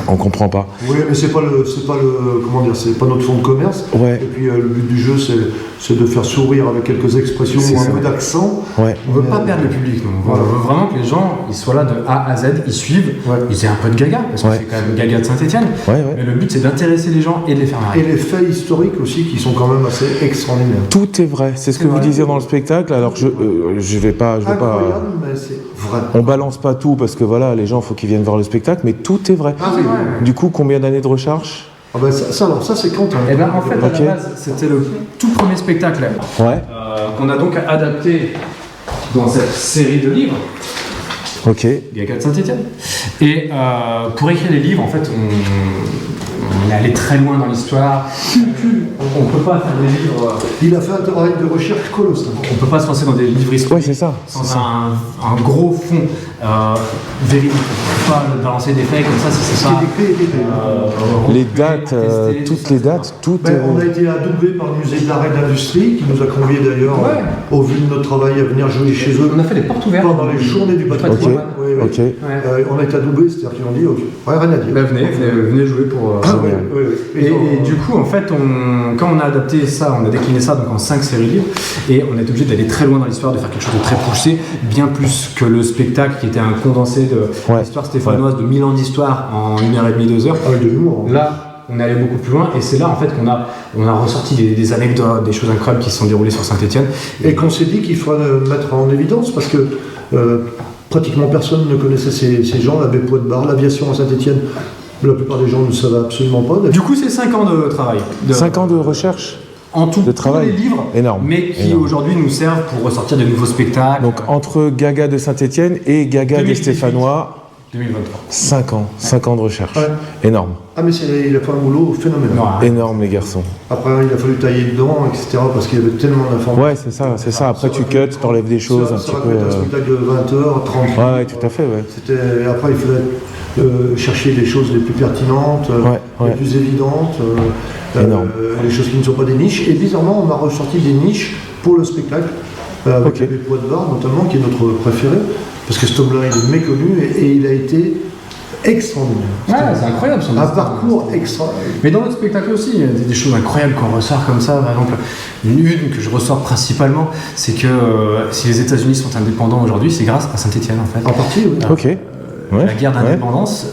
on comprend pas. Oui, mais c'est pas notre fond de commerce. Ouais. Et puis le but du jeu, c'est de faire sourire avec quelques expressions ou un peu d'accent. Ouais. On veut pas perdre le public, donc on veut vraiment que les gens ils soient là de A à Z, ils suivent, ils aient un peu de gaga, parce que c'est quand même gaga de Saint-Etienne. Mais le but c'est d'intéresser les gens et de les faire marrer. Et les faits historiques aussi qui sont quand même assez extraordinaires. Tout est vrai, c'est ce que vous disiez dans le spectacle, alors je vais pas... Incroyable, mais c'est vrai. On balance pas tout, parce que voilà, les gens, faut qu'ils viennent voir le spectacle, mais tout est vrai. Du coup, combien d'années de recherche? Ça c'est quand en fait, à la base, c'était le tout premier spectacle qu'on a donc adapté dans cette série de livres. Ok. Gaga de Saint-Etienne. Et pour écrire les livres, en fait, on est allé très loin dans l'histoire. On ne peut pas faire des livres. Il a fait un travail de recherche colossal. On ne peut pas se lancer dans des livres historiques sans un gros fond véridique. On ne peut pas balancer des faits comme ça si c'est pas. Les dates, toutes les dates, tout est. On a été adoubé par le musée de l'art et de l'industrie qui nous a conviés d'ailleurs, au vu de notre travail, à venir jouer chez eux. On a fait les portes ouvertes pendant les journées du patrimoine. On a été adoubé, c'est-à-dire qu'ils ont dit rien à dire. Venez jouer pour. Et du coup, en fait, quand on a adapté ça, on a décliné ça donc en 5 séries livres, et on est obligé d'aller très loin dans l'histoire, de faire quelque chose de très poussé, bien plus que le spectacle qui était un condensé de l'histoire stéphanoise de 1000 ans d'histoire en 1h30, 2 heures. Avec de l'humour. Là, on est allé beaucoup plus loin, et c'est là en fait qu'on a ressorti des anecdotes, des choses incroyables qui se sont déroulées sur Saint-Etienne. Et qu'on s'est dit qu'il fallait mettre en évidence, parce que pratiquement personne ne connaissait ces gens, l'abbé Poitbar, l'aviation à Saint-Etienne. La plupart des gens ne savaient absolument pas. Du coup, c'est 5 ans de travail. 5 ans de recherche en tout, de travail. Tous les livres, énorme, mais qui aujourd'hui nous servent pour ressortir de nouveaux spectacles. Donc entre Gaga de Saint-Etienne et Gaga des Stéphanois, 2023. 5 ans de recherche. Énorme. Ah mais il a fait un boulot phénoménal. Énorme les garçons. Après il a fallu tailler dedans, etc. parce qu'il y avait tellement d'informations. Ouais, c'est ça. Après tu cuts, t'enlèves des choses un petit peu. Ça un spectacle de 20h, 30 minutes. Ouais, tout à fait, Après il fallait chercher les choses les plus pertinentes, les plus évidentes, les choses qui ne sont pas des niches. Et bizarrement, on a ressorti des niches pour le spectacle, avec l'abbé Poitbar notamment, qui est notre préféré, parce que cet homme-là, il est méconnu et il a été extraordinaire. C'est incroyable son un parcours extraordinaire. Mais dans notre spectacle aussi, il y a des choses incroyables qu'on ressort comme ça. Par exemple, une que je ressors principalement, c'est que si les États-Unis sont indépendants aujourd'hui, c'est grâce à Saint-Etienne en fait. En partie, oui. Ok. La guerre d'indépendance,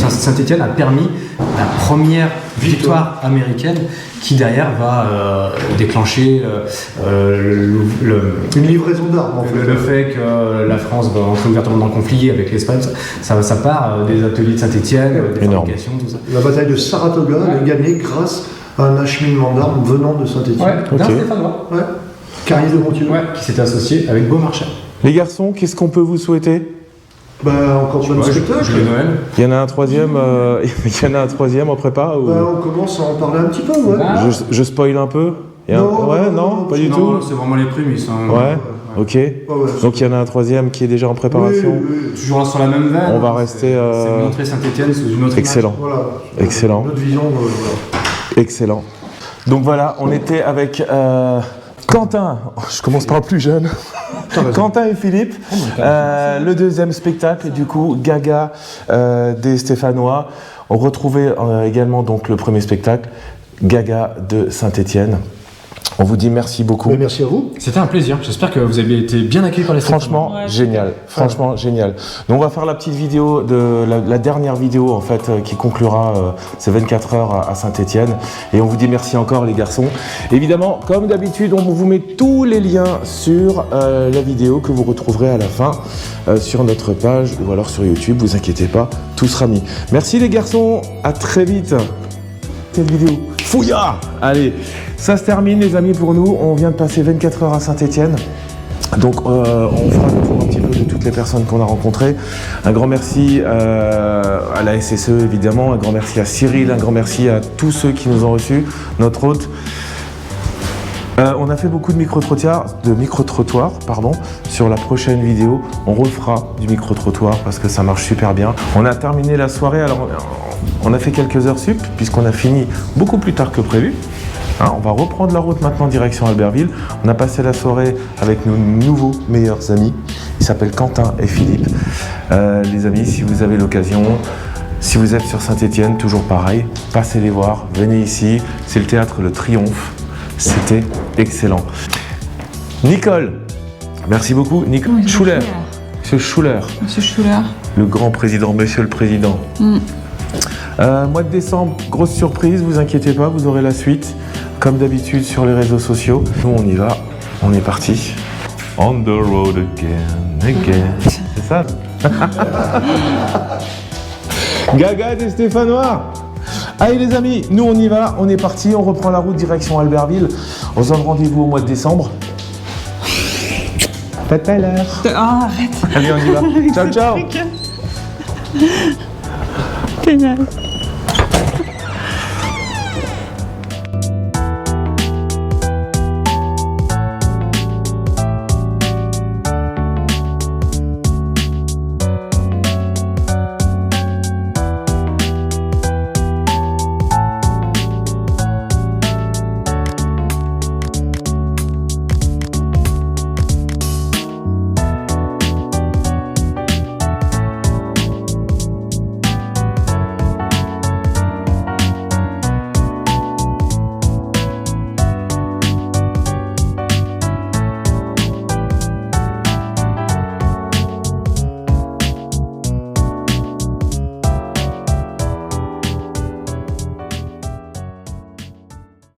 Saint-Etienne a permis la première victoire américaine qui derrière va déclencher une livraison d'armes. En fait. Le fait que la France va entrer ouvertement dans le conflit avec l'Espagne, ça part des ateliers de Saint-Etienne, des fabrications, tout ça. La bataille de Saratoga est gagnée grâce à un acheminement d'armes venant de Saint-Etienne. D'un Stéphanois. Carrier de Montieu. Qui s'était associé avec Beaumarchais. Les garçons, qu'est-ce qu'on peut vous souhaiter? Encore plein de spectacles. Il y en a un troisième, en prépa ou... On commence à en parler un petit peu, Je spoil un peu. Non, pas du tout. C'est vraiment les prémices. Ok. Donc il y en a un troisième qui est déjà en préparation. Oui. Toujours sur la même veine. On va rester. C'est montrer Saint-Etienne sous une autre Excellent. Voilà. Excellent. Notre vision. Excellent. Donc voilà, on était avec Quentin. Je commence par le plus jeune. Quentin et Philippe, le deuxième spectacle, du coup, Gaga des Stéphanois. On retrouvait également donc le premier spectacle, Gaga de Saint-Etienne. On vous dit merci beaucoup. Mais merci à vous. C'était un plaisir. J'espère que vous avez été bien accueillis par les Stéphanois. Franchement, génial. Franchement, génial. Donc, on va faire la petite vidéo de la dernière vidéo en fait qui conclura ces 24 heures à Saint-Etienne. Et on vous dit merci encore les garçons. Évidemment, comme d'habitude, on vous met tous les liens sur la vidéo que vous retrouverez à la fin sur notre page ou alors sur YouTube. Vous inquiétez pas, tout sera mis. Merci les garçons. À très vite. Cette vidéo. Fouilla. Allez. Ça se termine les amis pour nous, on vient de passer 24 heures à Saint-Etienne, donc on fera le tour un petit peu de toutes les personnes qu'on a rencontrées. Un grand merci à la SSE évidemment, un grand merci à Cyril, un grand merci à tous ceux qui nous ont reçus, notre hôte. On a fait beaucoup de micro-trottoirs, sur la prochaine vidéo. On refera du micro-trottoir parce que ça marche super bien. On a terminé la soirée, alors on a fait quelques heures sup, puisqu'on a fini beaucoup plus tard que prévu. Hein, on va reprendre la route maintenant direction Albertville. On a passé la soirée avec nos nouveaux meilleurs amis. Ils s'appellent Quentin et Philippe. Les amis, si vous avez l'occasion, si vous êtes sur Saint-Étienne, toujours pareil, passez les voir, venez ici. C'est le théâtre Le Triomphe. C'était excellent. Nicole, merci beaucoup. Nicole Schuller. Monsieur Schuller. Monsieur Schuller. Le grand président, monsieur le président. Mois de décembre, grosse surprise, vous inquiétez pas, vous aurez la suite, comme d'habitude sur les réseaux sociaux. Nous on y va, on est parti. On the road again. C'est ça? Gaga des Stéphanois. Allez les amis, nous on y va, on est parti, on reprend la route direction Albertville. On se donne rendez-vous au mois de décembre. Faites pas l'heure. Oh, arrête. Allez, on y va. Ciao, ciao. Génial.